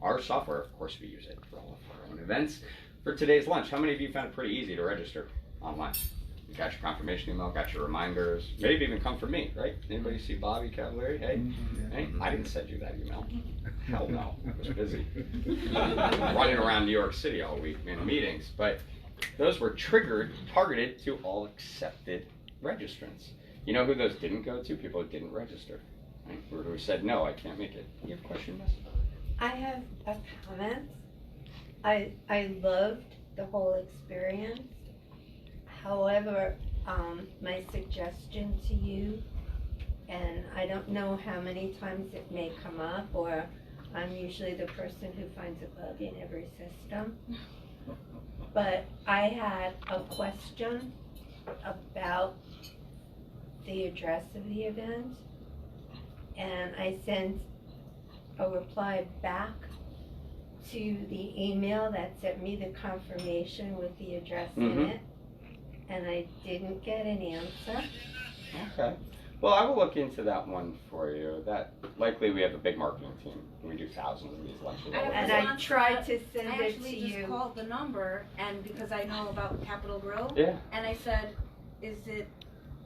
our software, of course, we use it for all of our own events. For today's lunch, how many of you found it pretty easy to register online? You got your confirmation email, got your reminders, maybe even come from me, right? Anybody see Bobby Cavalieri? Hey, hey, I didn't send you that email. Hell no, I was busy. Running around New York City all week in meetings, but those were targeted to all accepted registrants. You know who those didn't go to? People who didn't register, right? Or who said, no, I can't make it. You have a question, Miss? I have a comment. I loved the whole experience. However, my suggestion to you, and I don't know how many times it may come up, or I'm usually the person who finds a bug in every system, but I had a question about the address of the event, and I sent a reply back to the email that sent me the confirmation with the address in it, and I didn't get an answer. Okay. Well, I will look into that one for you. That likely we have a big marketing team. We do thousands of these lunches. And I tried to send it to you. I actually just called the number, and because I know about Capitol Grill, yeah. And I said, is it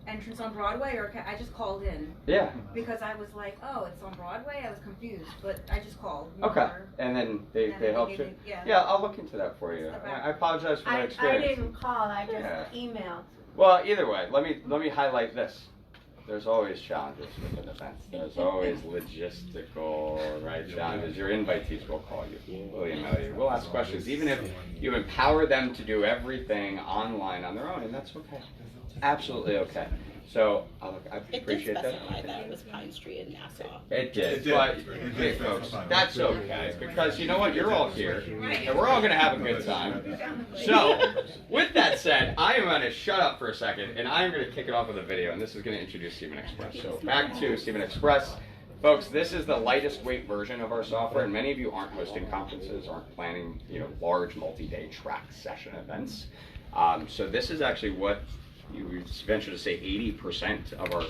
entrance on Broadway, or I just called in? Yeah. Because I was like, oh, it's on Broadway? I was confused, but I just called. Okay. And then they helped you? Yeah, I'll look into that for you. I apologize for that experience. I didn't call, I just emailed. Well, either way, let me highlight this. There's always challenges with an event. There's always logistical, right, challenges. Your invitees will call you, will email you, will ask questions, even if you empower them to do everything online on their own, and that's okay. Absolutely okay. So I appreciate that. It did specify that it was Pine Street in Nassau. It did, but hey, folks, that's okay, because you know what? You're all here, and we're all going to have a good time. So, with that said, I am going to shut up for a second, and I'm going to kick it off with a video, and this is going to introduce Cvent Express. So, back to Cvent Express. Folks, this is the lightest weight version of our software, and many of you aren't hosting conferences, aren't planning, large multi-day track session events. So this is actually what you would venture to say 80% of our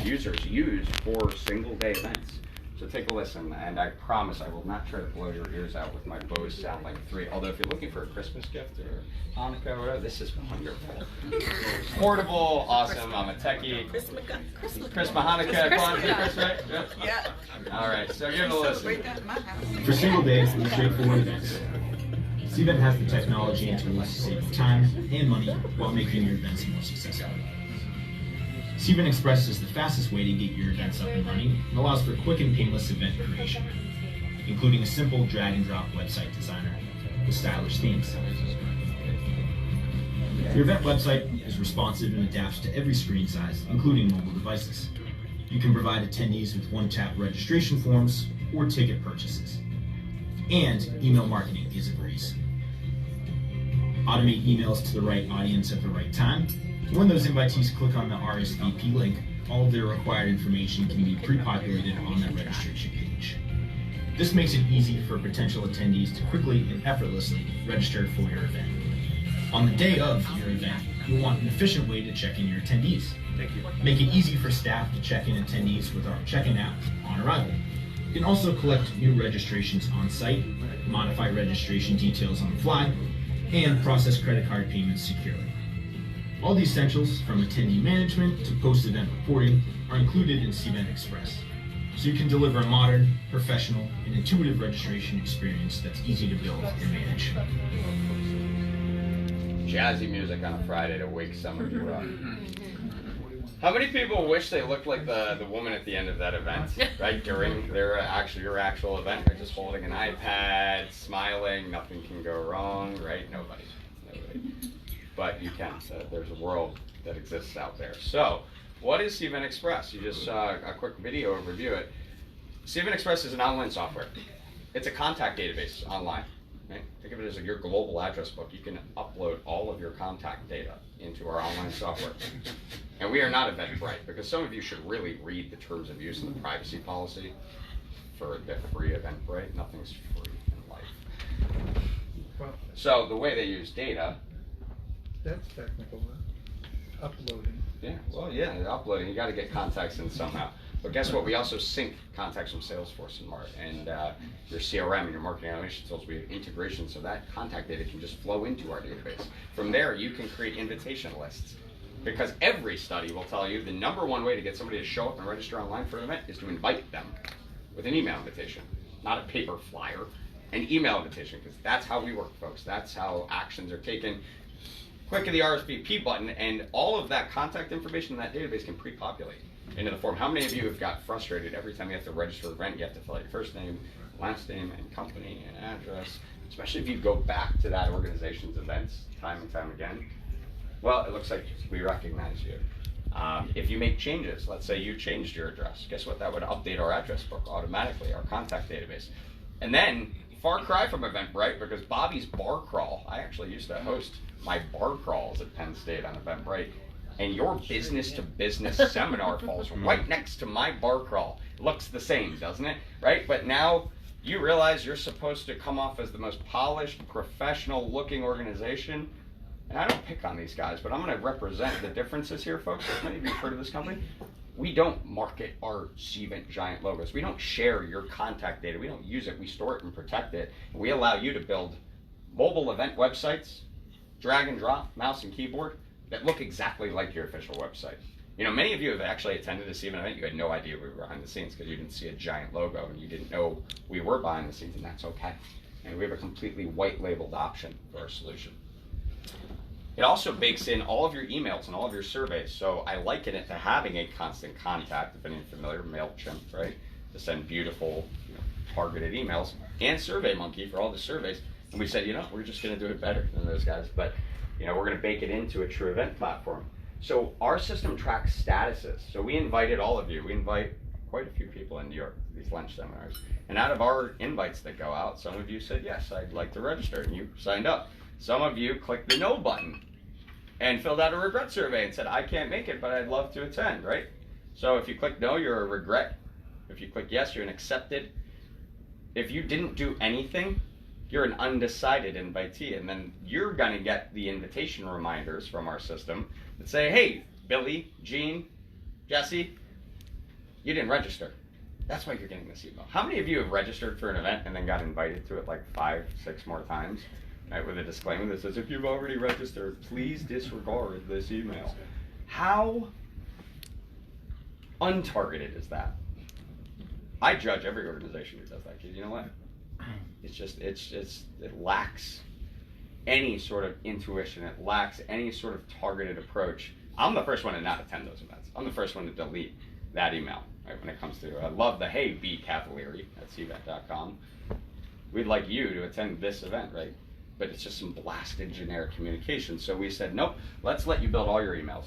users use for single-day events. So take a listen, and I promise I will not try to blow your ears out with my Bose sound like 3. Although if you're looking for a Christmas gift or Hanukkah or whatever, this is wonderful. Portable, awesome. I'm a techie. Christmas Hanukkah, Kwanzaa, right? Yep. Yeah. All right, so give it a listen. For single days and straightforward events, Cvent has the technology and tools to save you time and money while making your events more successful. Cvent Express is the fastest way to get your events up and running and allows for quick and painless event creation, including a simple drag-and-drop website designer with stylish themes. Your event website is responsive and adapts to every screen size, including mobile devices. You can provide attendees with one-tap registration forms or ticket purchases. And email marketing is a breeze. Automate emails to the right audience at the right time. When those invitees click on the RSVP link, all of their required information can be pre-populated on that registration page. This makes it easy for potential attendees to quickly and effortlessly register for your event. On the day of your event, you'll want an efficient way to check in your attendees. Make it easy for staff to check in attendees with our check-in app on arrival. You can also collect new registrations on site, modify registration details on the fly, and process credit card payments securely. All the essentials, from attendee management to post-event reporting, are included in Cvent Express, so you can deliver a modern, professional, and intuitive registration experience that's easy to build and manage. Jazzy music on a Friday to wake some of you up. How many people wish they looked like the woman at the end of that event, right? During your actual event, they're just holding an iPad, smiling, nothing can go wrong, right? Nobody. But you can. So there's a world that exists out there. So, what is Cvent Express? You just saw a quick video overview it. Cvent Express is an online software. It's a contact database online. Right? Think of it as your global address book. You can upload all of your contact data into our online software. And we are not Eventbrite, because some of you should really read the terms of use and the privacy policy for the free Eventbrite. Nothing's free in life. Well, so the way they use data. That's technical, uploading. Yeah, well, yeah, uploading. You got to get contacts in somehow. But guess what? We also sync contacts from Salesforce and your CRM and your marketing automation tools. We have integration so that contact data can just flow into our database. From there, you can create invitation lists. Because every study will tell you the number one way to get somebody to show up and register online for an event is to invite them with an email invitation, not a paper flyer, an email invitation, because that's how we work, folks. That's how actions are taken. Click of the RSVP button, and all of that contact information in that database can pre-populate into the form. How many of you have got frustrated every time you have to register an event? You have to fill out your first name, last name, and company and address, especially if you go back to that organization's events time and time again. Well, it looks like we recognize you. If you make changes, let's say you changed your address, guess what? That would update our address book automatically, our contact database. And then, far cry from Eventbrite, because Bobby's Bar Crawl, I actually used to host my bar crawls at Penn State on Eventbrite, and your business-to-business seminar falls right next to my bar crawl. Looks the same, doesn't it? Right? But now you realize you're supposed to come off as the most polished, professional-looking organization. And I don't pick on these guys, but I'm going to represent the differences here, folks. As many of you have heard of this company. We don't market our Cvent giant logos. We don't share your contact data. We don't use it. We store it and protect it. And we allow you to build mobile event websites, drag and drop, mouse and keyboard, that look exactly like your official website. You know, many of you have actually attended a Cvent event. You had no idea we were behind the scenes because you didn't see a giant logo and you didn't know we were behind the scenes, and that's okay. And we have a completely white labeled option for our solution. It also bakes in all of your emails and all of your surveys. So I liken it to having a constant contact, if anyone's familiar, MailChimp, right? To send beautiful, targeted emails, and SurveyMonkey for all the surveys. And we said, we're just going to do it better than those guys. But, we're going to bake it into a true event platform. So our system tracks statuses. So we invited all of you. We invite quite a few people in New York to these lunch seminars. And out of our invites that go out, some of you said, yes, I'd like to register, and you signed up. Some of you clicked the no button and filled out a regret survey and said, I can't make it, but I'd love to attend, right? So if you click no, you're a regret. If you click yes, you're an accepted. If you didn't do anything, you're an undecided invitee, and then you're gonna get the invitation reminders from our system that say, hey, Billy, Gene, Jesse, you didn't register. That's why you're getting this email. How many of you have registered for an event and then got invited to it like 5, 6 more times? Right, with a disclaimer that says, if you've already registered, please disregard this email. How untargeted is that? I judge every organization who does that, because you know what? It lacks any sort of intuition. It lacks any sort of targeted approach. I'm the first one to not attend those events. I'm the first one to delete that email, right, when it comes to, I love the, hey, B. Cavalieri at cvent.com. We'd like you to attend this event, right? But it's just some blasted generic communication. So we said, nope, let's let you build all your emails,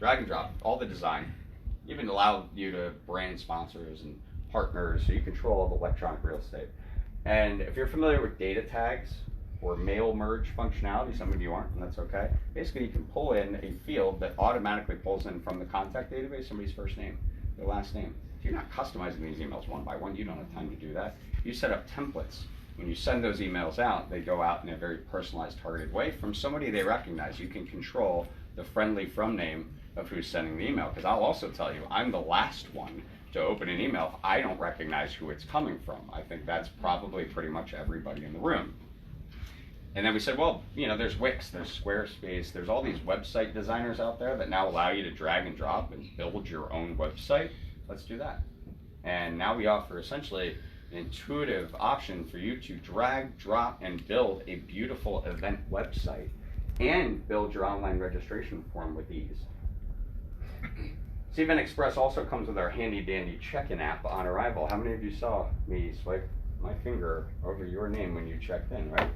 drag and drop, all the design, even allow you to brand sponsors and partners so you control all the electronic real estate. And if you're familiar with data tags or mail merge functionality, some of you aren't, and that's okay. Basically, you can pull in a field that automatically pulls in from the contact database somebody's first name, their last name. If you're not customizing these emails one by one, you don't have time to do that. You set up templates. When you send those emails out, they go out in a very personalized, targeted way from somebody they recognize. You can control the friendly from name of who's sending the email. Because I'll also tell you, I'm the last one to open an email if I don't recognize who it's coming from. I think that's probably pretty much everybody in the room. And then we said, well, there's Wix, there's Squarespace, there's all these website designers out there that now allow you to drag and drop and build your own website. Let's do that. And now we offer essentially an intuitive option for you to drag, drop, and build a beautiful event website and build your online registration form with ease. Cvent Express also comes with our handy dandy check-in app on arrival. How many of you saw me swipe my finger over your name when you checked in, right?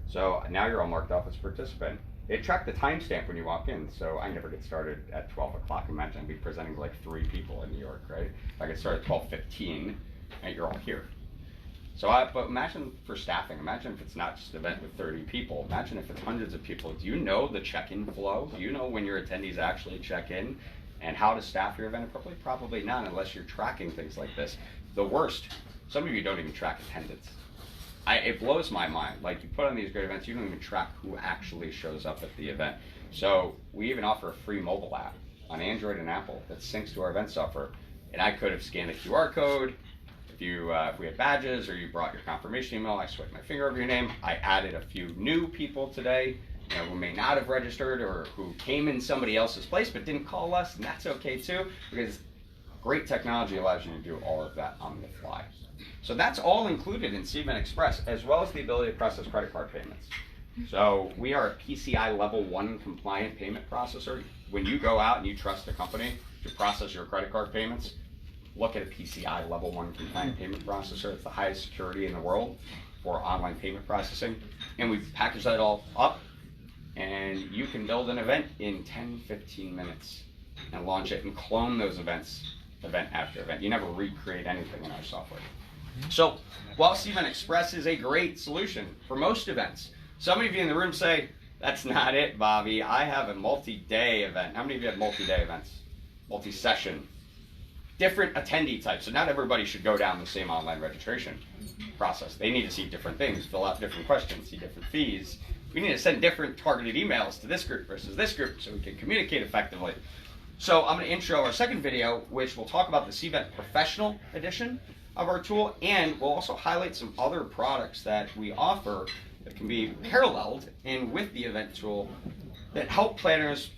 So now you're all marked off as a participant. They track the timestamp when you walk in, so I never get started at 12 o'clock. Imagine I'd be presenting to like 3 people in New York, right? If I get started at 12:15, and you're all here. So, but imagine for staffing, imagine if it's not just an event with 30 people, imagine if it's hundreds of people. Do you know the check-in flow? Do you know when your attendees actually check in and how to staff your event appropriately? Probably not unless you're tracking things like this. The worst, some of you don't even track attendance. It blows my mind. Like, you put on these great events, you don't even track who actually shows up at the event. So we even offer a free mobile app on Android and Apple that syncs to our event software. And I could have scanned a QR code. If we had badges or you brought your confirmation email, I swiped my finger over your name. I added a few new people today, who may not have registered or who came in somebody else's place but didn't call us, and that's okay too, because great technology allows you to do all of that on the fly. So that's all included in Cvent Express, as well as the ability to process credit card payments. So we are a PCI level 1 compliant payment processor. When you go out and you trust a company to process your credit card payments, look at a PCI level 1 compliant payment processor. It's the highest security in the world for online payment processing. And we package that all up, and you can build an event in 10-15 minutes and launch it and clone those events, event after event. You never recreate anything in our software. So while Cvent Express is a great solution for most events, some of you in the room say, that's not it, Bobby. I have a multi-day event. How many of you have multi-day events? Multi-session. Different attendee types. So not everybody should go down the same online registration process. They need to see different things, fill out different questions, see different fees. We need to send different targeted emails to this group versus this group so we can communicate effectively. So I'm going to intro our second video, which will talk about the Cvent Professional Edition of our tool, and we'll also highlight some other products that we offer that can be paralleled in with the event tool that help planners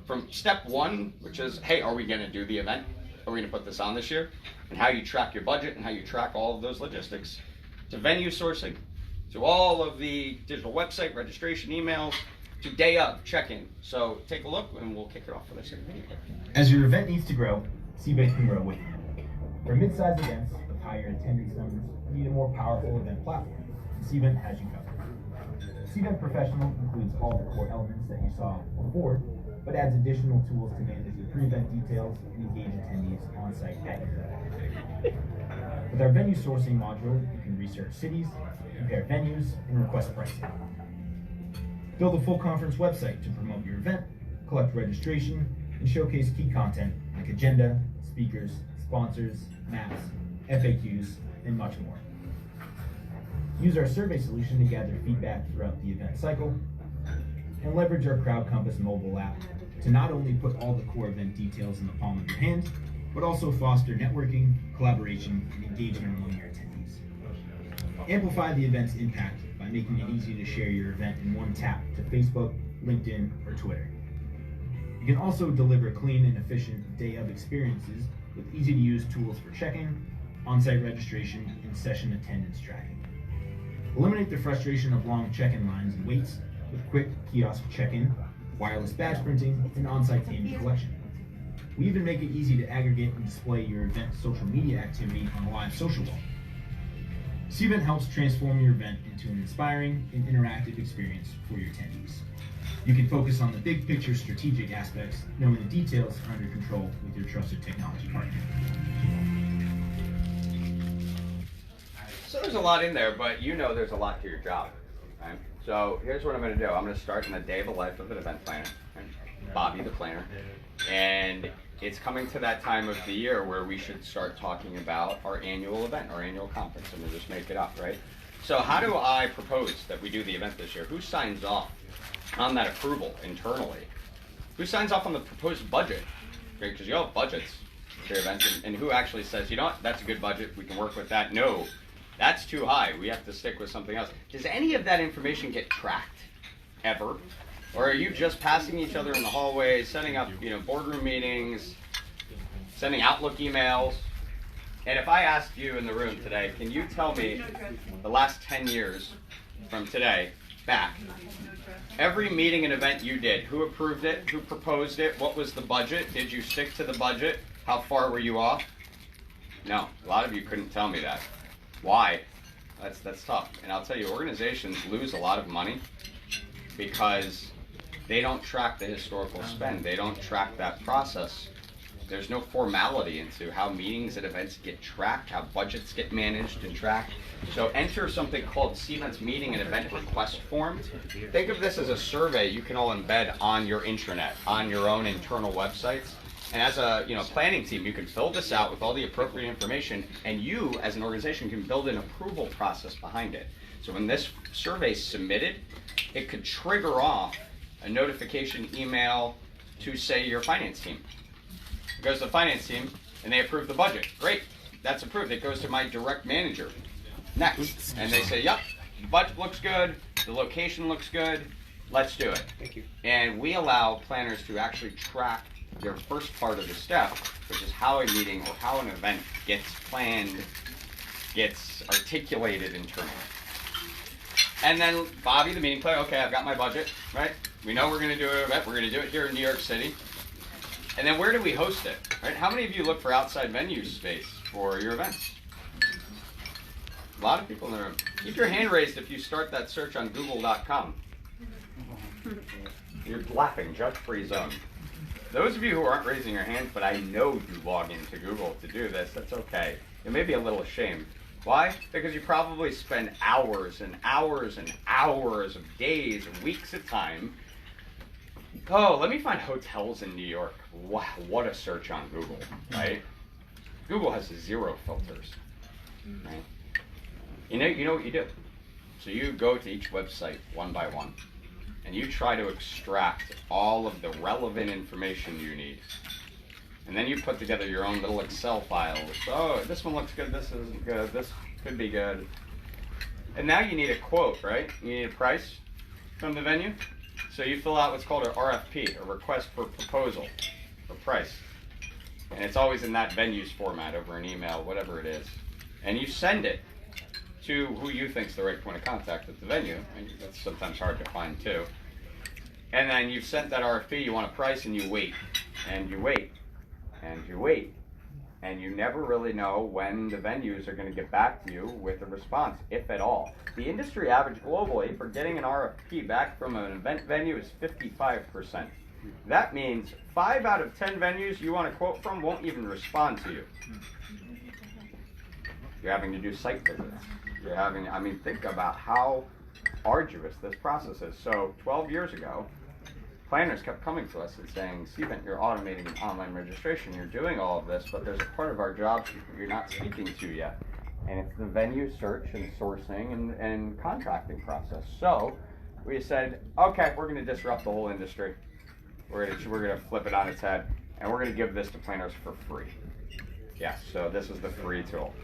from step one, which is, hey, are we going to do the event? Are we going to put this on this year? And how you track your budget and how you track all of those logistics, to venue sourcing, to all of the digital website registration emails, to day of check-in. So take a look and we'll kick it off for this video. As your event needs to grow, Cvent can grow with you. For mid-sized events with higher attendance numbers, you need a more powerful event platform. Cvent has you covered. Cvent Professional includes all the core elements that you saw before, but adds additional tools to manage the pre-event details and engage attendees on-site at your event. With our venue sourcing module, you can research cities, compare venues, and request pricing. Build a full conference website to promote your event, collect registration, and showcase key content like agenda, speakers, sponsors, maps, FAQs, and much more. Use our survey solution to gather feedback throughout the event cycle, and leverage our Crowd Compass mobile app to not only put all the core event details in the palm of your hand, but also foster networking, collaboration, and engagement among your attendees. Amplify the event's impact by making it easy to share your event in one tap to Facebook, LinkedIn, or Twitter. You can also deliver clean and efficient day-of experiences with easy-to-use tools for check-in, on-site registration, and session attendance tracking. Eliminate the frustration of long check-in lines and waits with quick kiosk check-in, wireless badge printing, and on-site payment collection. We even make it easy to aggregate and display your event's social media activity on a live social wall. Cvent helps transform your event into an inspiring and interactive experience for your attendees. You can focus on the big picture strategic aspects, knowing the details are under control with your trusted technology partner. So there's a lot in there, but you know there's a lot to your job, right? So here's what I'm going to do. I'm going to start in the day of the life of an event planner, right? Bobby the planner, and it's coming to that time of the year where we should start talking about our annual event, our annual conference, and we'll just make it up, right? So how do I propose that we do the event this year? Who signs off on that approval internally? Who signs off on the proposed budget? Okay, because you all have budgets for your events, and who actually says, you know what, that's a good budget, we can work with that? No, that's too high, we have to stick with something else. Does any of that information get tracked, ever? Or are you just passing each other in the hallway, setting up, boardroom meetings, sending Outlook emails? And if I asked you in the room today, can you tell me the last 10 years from today back, every meeting and event you did, who approved it, who proposed it, what was the budget, did you stick to the budget, how far were you off? No, a lot of you couldn't tell me that. Why? That's tough. And I'll tell you, organizations lose a lot of money because they don't track the historical spend. They don't track that process. There's no formality into how meetings and events get tracked, how budgets get managed and tracked. So enter something called Cvent's meeting and event request form. Think of this as a survey you can all embed on your intranet, on your own internal websites. And as a planning team, you can fill this out with all the appropriate information, and you as an organization can build an approval process behind it. So when this survey is submitted, it could trigger off a notification email to, say, your finance team. It goes to the finance team, and they approve the budget. Great, that's approved. It goes to my direct manager. Next, and they say, yep, the budget looks good, the location looks good, let's do it. Thank you. And we allow planners to actually track their first part of the step, which is how a meeting or how an event gets planned, gets articulated internally. And then Bobby, the meeting planner, okay, I've got my budget, right? We know we're going to do an event. We're going to do it here in New York City. And then where do we host it, right? How many of you look for outside venue space for your events? A lot of people in the room. Keep your hand raised if you start that search on google.com. You're laughing, judge-free zone. Those of you who aren't raising your hands, but I know you log into Google to do this, that's okay. You may be a little ashamed. Why? Because you probably spend hours and hours and hours of days and weeks at time. Oh, let me find hotels in New York. Wow, what a search on Google, right? Google has 0 filters, right? You know what you do? So you go to each website one by one, and you try to extract all of the relevant information you need. And then you put together your own little Excel file. Oh, this one looks good, this isn't good, this could be good. And now you need a quote, right? You need a price from the venue. So you fill out what's called an RFP, a request for proposal, for price. And it's always in that venue's format over an email, whatever it is. And you send it to who you think's the right point of contact at the venue. And that's sometimes hard to find too. And then you've sent that RFP, you want a price, and you wait. And you wait. And you wait. And you never really know when the venues are going to get back to you with a response, if at all. The industry average globally for getting an RFP back from an event venue is 55%. That means 5 out of 10 venues you want a quote from won't even respond to you. You're having to do site visits. Think about how arduous this process is. So 12 years ago, planners kept coming to us and saying, Cvent, you're automating online registration, you're doing all of this, but there's a part of our job you're not speaking to yet. And it's the venue search and sourcing and contracting process. So we said, okay, we're going to disrupt the whole industry. We're going to flip it on its head, and we're going to give this to planners for free. Yeah, so this is the free tool.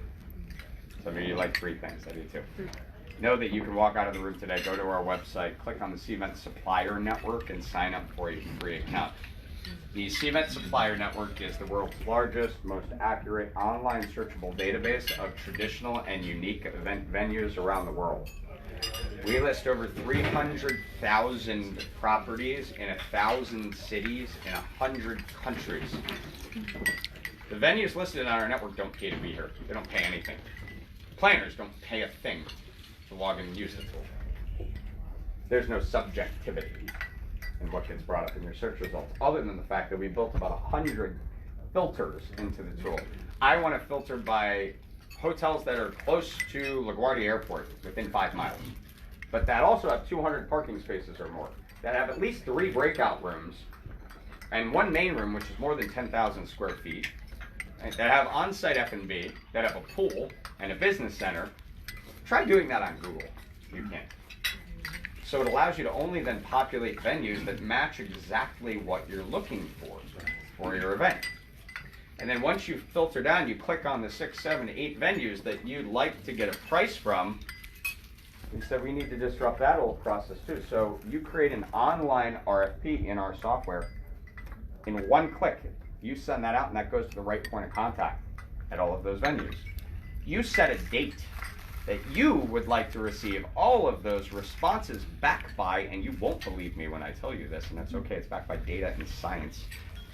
Some of you like free things, I do too. Know that you can walk out of the room today, go to our website, click on the Cvent Supplier Network, and sign up for a free account. The Cvent Supplier Network is the world's largest, most accurate online searchable database of traditional and unique event venues around the world. We list over 300,000 properties in 1,000 cities in 100 countries. The venues listed on our network don't pay to be here. They don't pay anything. Planners don't pay a thing to log in and use the tool. There's no subjectivity in what gets brought up in your search results, other than the fact that we built about 100 filters into the tool. I want to filter by hotels that are close to LaGuardia Airport, within 5 miles, but that also have 200 parking spaces or more, that have at least 3 breakout rooms, and 1 main room, which is more than 10,000 square feet, that have on-site F&B, that have a pool and a business center. Try doing that on Google. You can. So it allows you to only then populate venues that match exactly what you're looking for your event. And then once you filter down, you click on the 6, 7, 8 venues that you'd like to get a price from. We said we need to disrupt that whole process too. So you create an online RFP in our software in 1 click. You send that out, and that goes to the right point of contact at all of those venues. You set a date that you would like to receive all of those responses back by, and you won't believe me when I tell you this, and that's okay, it's backed by data and science.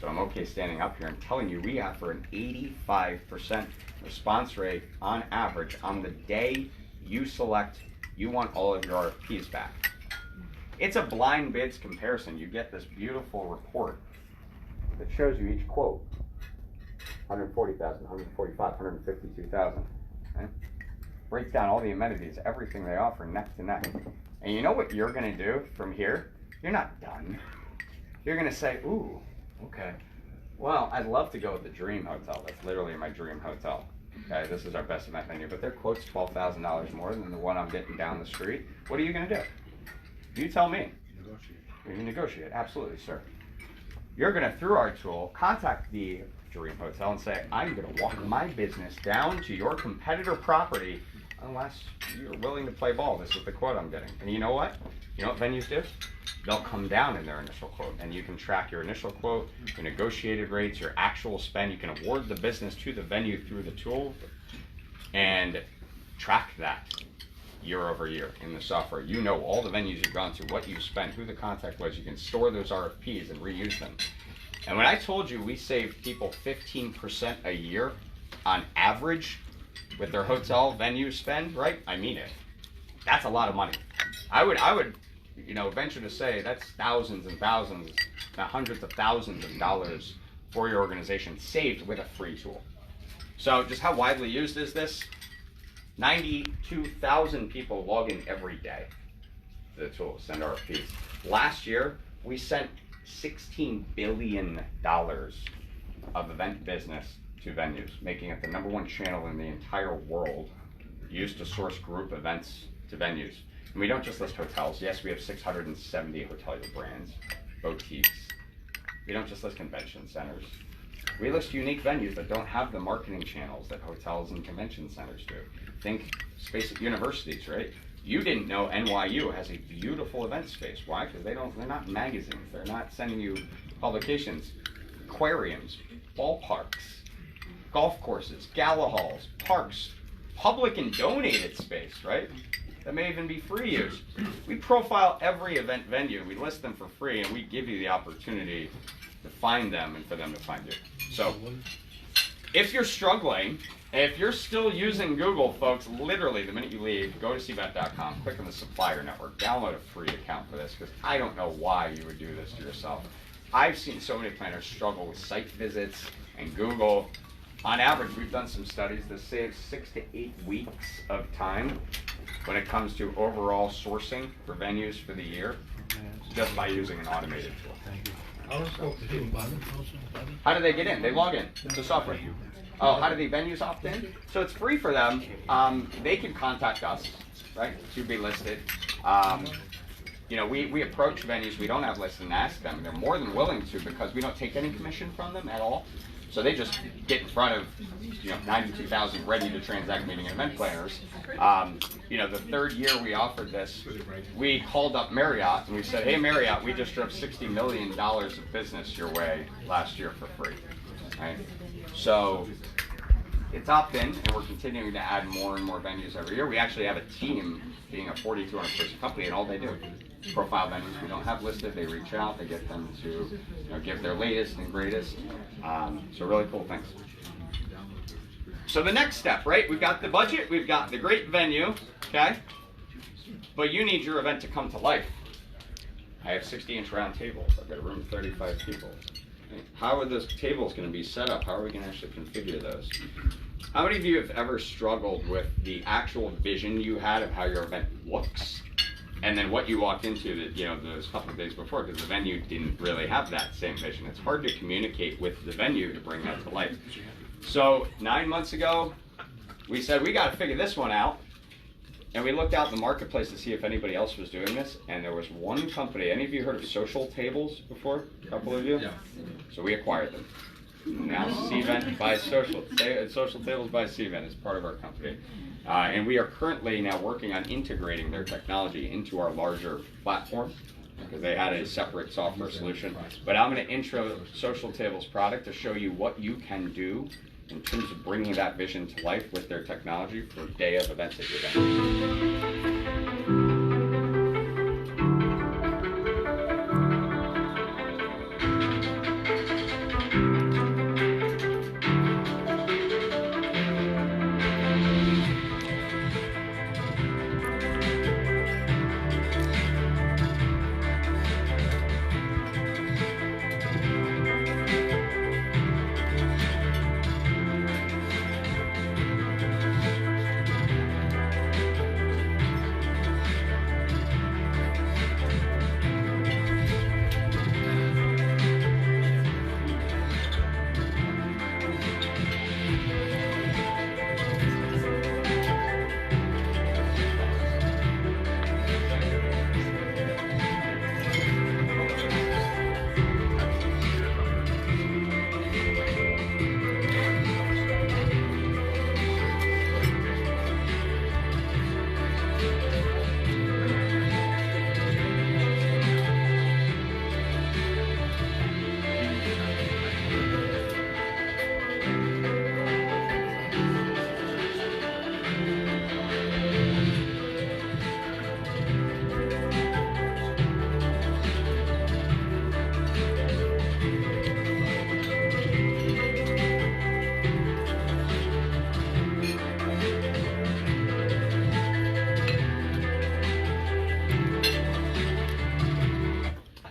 So I'm okay standing up here and telling you we offer an 85% response rate on average on the day you select you want all of your RFPs back. It's a blind bids comparison. You get this beautiful report that shows you each quote. 140,000, 145, 152,000. Okay? Breaks down all the amenities, everything they offer neck to neck. And you know what you're going to do from here? You're not done. You're going to say, ooh, okay. Well, I'd love to go with the Dream Hotel. That's literally my dream hotel. Okay, this is our best event venue, but their quote's $12,000 more than the one I'm getting down the street. What are you going to do? You tell me. Negotiate. You can negotiate, absolutely, sir. You're going to, through our tool, contact the dream hotel and say, I'm going to walk my business down to your competitor property unless you're willing to play ball. This is the quote I'm getting. And you know what? You know what venues do? They'll come down in their initial quote, and you can track your initial quote, your negotiated rates, your actual spend. You can award the business to the venue through the tool and track that year over year in the software. You know all the venues you've gone to, what you spent, who the contact was. You can store those RFPs and reuse them. And when I told you we save people 15% a year on average with their hotel venue spend, right? I mean it. That's a lot of money. I would, venture to say that's thousands and thousands, hundreds of thousands of dollars for your organization saved with a free tool. So just how widely used is this? 92,000 people log in every day to the tool, send RFPs. Last year, we sent $16 billion of event business to venues, making it the #1 channel in the entire world used to source group events to venues. And we don't just list hotels. Yes, we have 670 hotelier brands, boutiques. We don't just list convention centers. We list unique venues that don't have the marketing channels that hotels and convention centers do. Think space at universities, right? You didn't know NYU has a beautiful event space. Why? Because they're not magazines. They're not sending you publications. Aquariums, ballparks, golf courses, gala halls, parks, public and donated space, right? That may even be free use. We profile every event venue. We list them for free, and we give you the opportunity to find them and for them to find you. So, if you're struggling, if you're still using Google, folks, literally the minute you leave, go to cvent.com, click on the supplier network, download a free account for this, because I don't know why you would do this to yourself. I've seen so many planners struggle with site visits and Google. On average, we've done some studies that save 6 to 8 weeks of time when it comes to overall sourcing for venues for the year, just by using an automated tool. How do they get in? They log in to software. Oh, how do the venues opt in? So it's free for them. They can contact us, right, to be listed. We approach venues we don't have listed and ask them. They're more than willing to, because we don't take any commission from them at all. So they just get in front of 92,000 ready to transact meeting and event planners. The third year we offered this, we called up Marriott and we said, hey Marriott, we just drove $60 million of business your way last year for free. Right? So it's opt-in, and we're continuing to add more and more venues every year. We actually have a team, being a 4,200 person company, and all they do is profile venues we don't have listed. They reach out, they get them to give their latest and greatest. So really cool things. So the next step, right? We've got the budget, we've got the great venue, okay? But you need your event to come to life. I have 60-inch round tables. I've got a room of 35 people. How are those tables going to be set up? How are we going to actually configure those? How many of you have ever struggled with the actual vision you had of how your event looks, and then what you walked into those couple of days before, because the venue didn't really have that same vision? It's hard to communicate with the venue to bring that to life. So 9 months ago, we said we got to figure this one out. And we looked out in the marketplace to see if anybody else was doing this, and there was one company. Any of you heard of social tables before? A couple of you? Yeah. So we acquired them. Now Cvent buys social tables by Cvent as part of our company. And we are currently now working on integrating their technology into our larger platform, because they had a separate software solution. But I'm going to intro Social Tables product to show you what you can do in terms of bringing that vision to life with their technology for a day of events at your venue.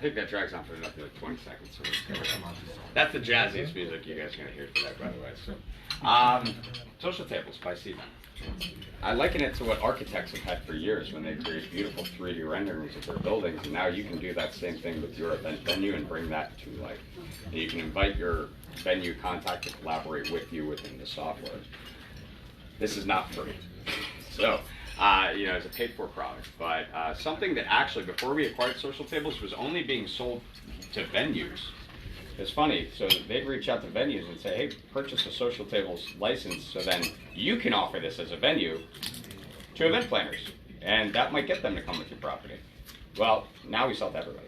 think that drags on for another like 20 seconds. So that's the jazziest music you guys are going to hear today, by the way. So, social tables by Cvent. I liken it to what architects have had for years when they create beautiful 3D renderings of their buildings, and now you can do that same thing with your event venue and bring that to life. And you can invite your venue contact to collaborate with you within the software. This is not free. So, it's a paid-for product, but something that actually, before we acquired Social Tables, was only being sold to venues. It's funny, so they'd reach out to venues and say, hey, purchase a Social Tables license so then you can offer this as a venue to event planners. And that might get them to come with your property. Well, now we sell to everybody.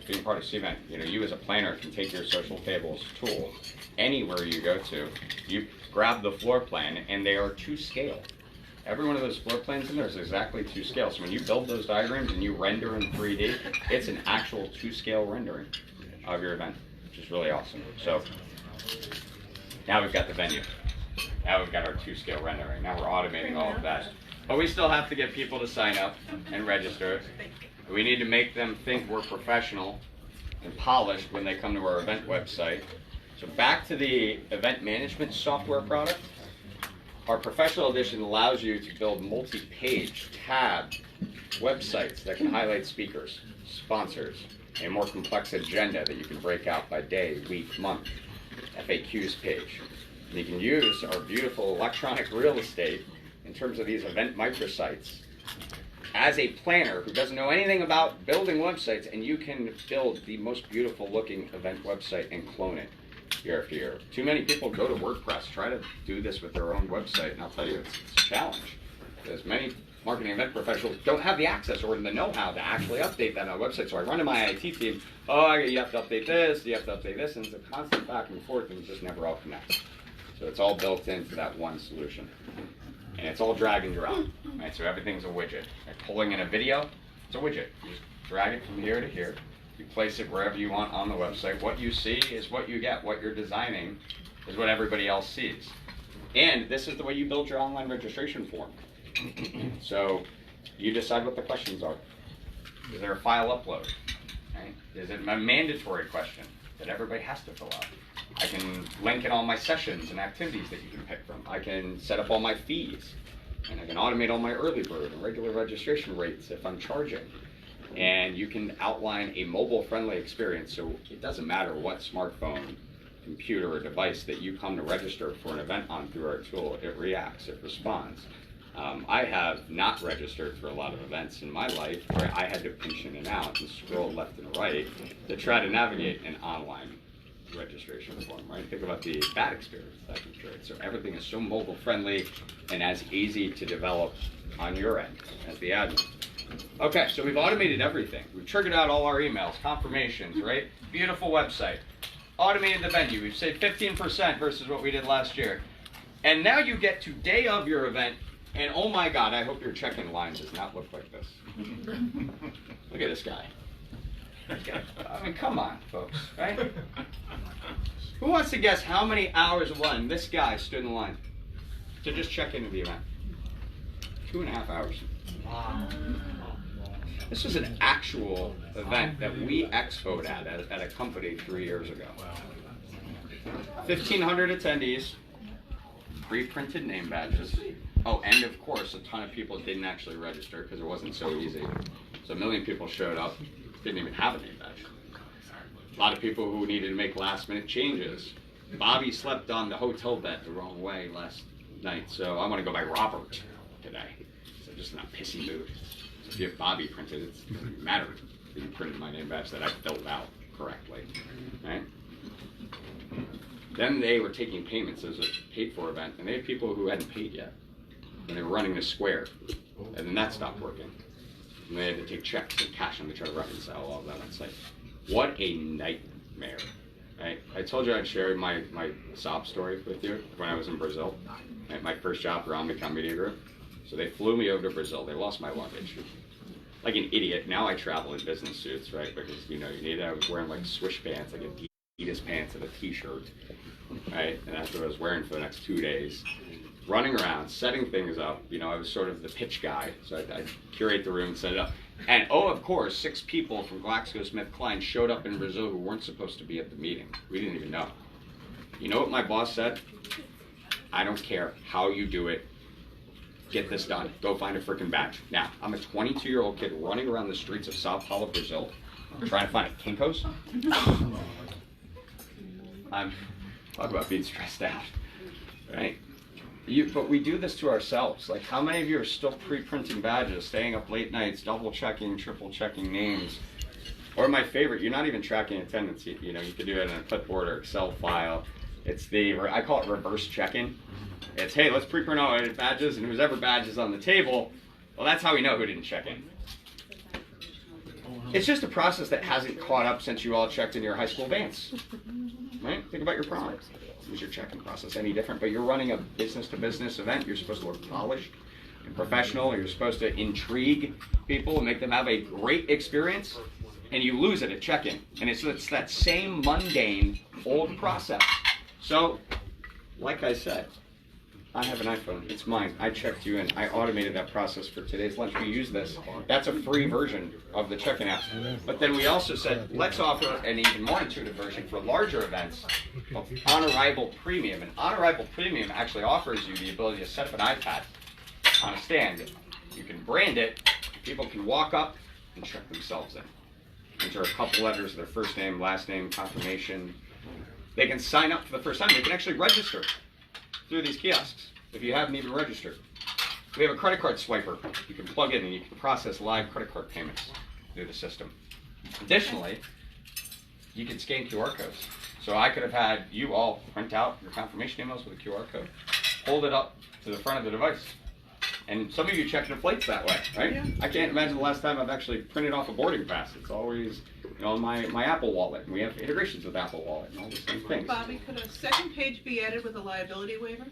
Being part of Cvent, you as a planner can take your Social Tables tool anywhere you go to. You grab the floor plan, and they are to scale. Every one of those floor plans in there is exactly to scale. So when you build those diagrams and you render in 3D, it's an actual to scale rendering of your event, which is really awesome. So now we've got the venue. Now we've got our to scale rendering. Now we're automating all of that. But we still have to get people to sign up and register. We need to make them think we're professional and polished when they come to our event website. So back to the event management software product. Our professional edition allows you to build multi-page tab websites that can highlight speakers, sponsors, a more complex agenda that you can break out by day, week, month, FAQs page. And you can use our beautiful electronic real estate in terms of these event microsites as a planner who doesn't know anything about building websites, and you can build the most beautiful looking event website and clone it year after year. Too many people go to WordPress, try to do this with their own website, and I'll tell you, it's a challenge. Because many marketing event professionals don't have the access or the know-how to actually update that on a website. So I run to my IT team, you have to update this, you have to update this, and it's a constant back and forth, and it just never all connects. So it's all built into that one solution. And it's all drag and drop, right? So everything's a widget. Like pulling in a video, it's a widget. You just drag it from here to here. You place it wherever you want on the website. What you see is what you get. What you're designing is what everybody else sees. And this is the way you build your online registration form. So you decide what the questions are. Is there a file upload? Right? Is it a mandatory question that everybody has to fill out? I can link in all my sessions and activities that you can pick from. I can set up all my fees. And I can automate all my early bird and regular registration rates if I'm charging. And you can outline a mobile-friendly experience, so it doesn't matter what smartphone, computer, or device that you come to register for an event on through our tool, it reacts, it responds. I have not registered for a lot of events in my life where I had to pinch in and out and scroll left and right to try to navigate an online registration form, right? Think about the bad experience that can create. So everything is so mobile-friendly and as easy to develop on your end as the admin. Okay, so we've automated everything. We've triggered out all our emails, confirmations, right? Beautiful website. Automated the venue. We've saved 15% versus what we did last year. And now you get to day of your event, and oh my God, I hope your check-in line does not look like this. Look at this guy. I mean, come on, folks, right? Who wants to guess how many hours of line this guy stood in line to just check into the event? 2.5 hours. Wow. This was an actual event that we expoed at a company 3 years ago. 1,500 attendees, pre-printed name badges. Oh, and of course, a ton of people didn't actually register because it wasn't so easy. So 1 million people showed up, didn't even have a name badge. A lot of people who needed to make last-minute changes. Bobby slept on the hotel bed the wrong way last night, so I want to go by Robert today. So just in a pissy mood. So if you have Bobby printed, it doesn't matter if you printed my name badge that I filled out correctly, right? Then they were taking payments as a paid-for event, and they had people who hadn't paid yet, and they were running the square, and then that stopped working. And they had to take checks and cash them to try to reconcile all of that on site. What a nightmare, right? I told you I'd share my sob story with you when I was in Brazil. Right? My first job for Omnicom Media Group. So they flew me over to Brazil. They lost my luggage. Like an idiot. Now I travel in business suits, right? Because you need it. I was wearing like swish pants, like Adidas pants and a t-shirt, right? And that's what I was wearing for the next 2 days. running around, setting things up. You know, I was sort of the pitch guy, so I'd curate the room and set it up. And oh, of course, 6 people from GlaxoSmithKline showed up in Brazil who weren't supposed to be at the meeting. We didn't even know. You know what my boss said? I don't care how you do it. Get this done. Go find a freaking badge. Now, I'm a 22-year-old kid running around the streets of Sao Paulo, Brazil, trying to find a Kinko's. Talk about being stressed out, right? But we do this to ourselves. Like, how many of you are still pre-printing badges, staying up late nights, double-checking, triple-checking names? Or my favorite, you're not even tracking attendance. You know, you could do it in a clipboard or Excel file. It's I call it reverse check-in. It's, hey, let's pre-print all our badges, and whoever badge is on the table, well, that's how we know who didn't check in. It's just a process that hasn't caught up since you all checked in your high school dance, right? Think about your prom. Is your check-in process any different? But you're running a business-to-business event. You're supposed to look polished and professional. You're supposed to intrigue people and make them have a great experience, and you lose it at check-in. And it's that same mundane old process. So, like I said, I have an iPhone. It's mine. I checked you in. I automated that process for today's lunch. We use this. That's a free version of the check-in app. But then we also said, let's offer an even more intuitive version for larger events of On-Arrival Premium. And On-Arrival Premium actually offers you the ability to set up an iPad on a stand. You can brand it. People can walk up and check themselves in. Enter a couple letters, their first name, last name, confirmation. They can sign up for the first time. They can actually register through these kiosks if you haven't even registered. We have a credit card swiper. You can plug in and you can process live credit card payments through the system. Additionally, you can scan QR codes. So I could have had you all print out your confirmation emails with a QR code, hold it up to the front of the device. And some of you check your flights that way, right? Yeah. I can't imagine the last time I've actually printed off a boarding pass. It's always, you know, my Apple Wallet. And we have integrations with Apple Wallet and all these same things. Bobby, could a second page be added with a liability waiver?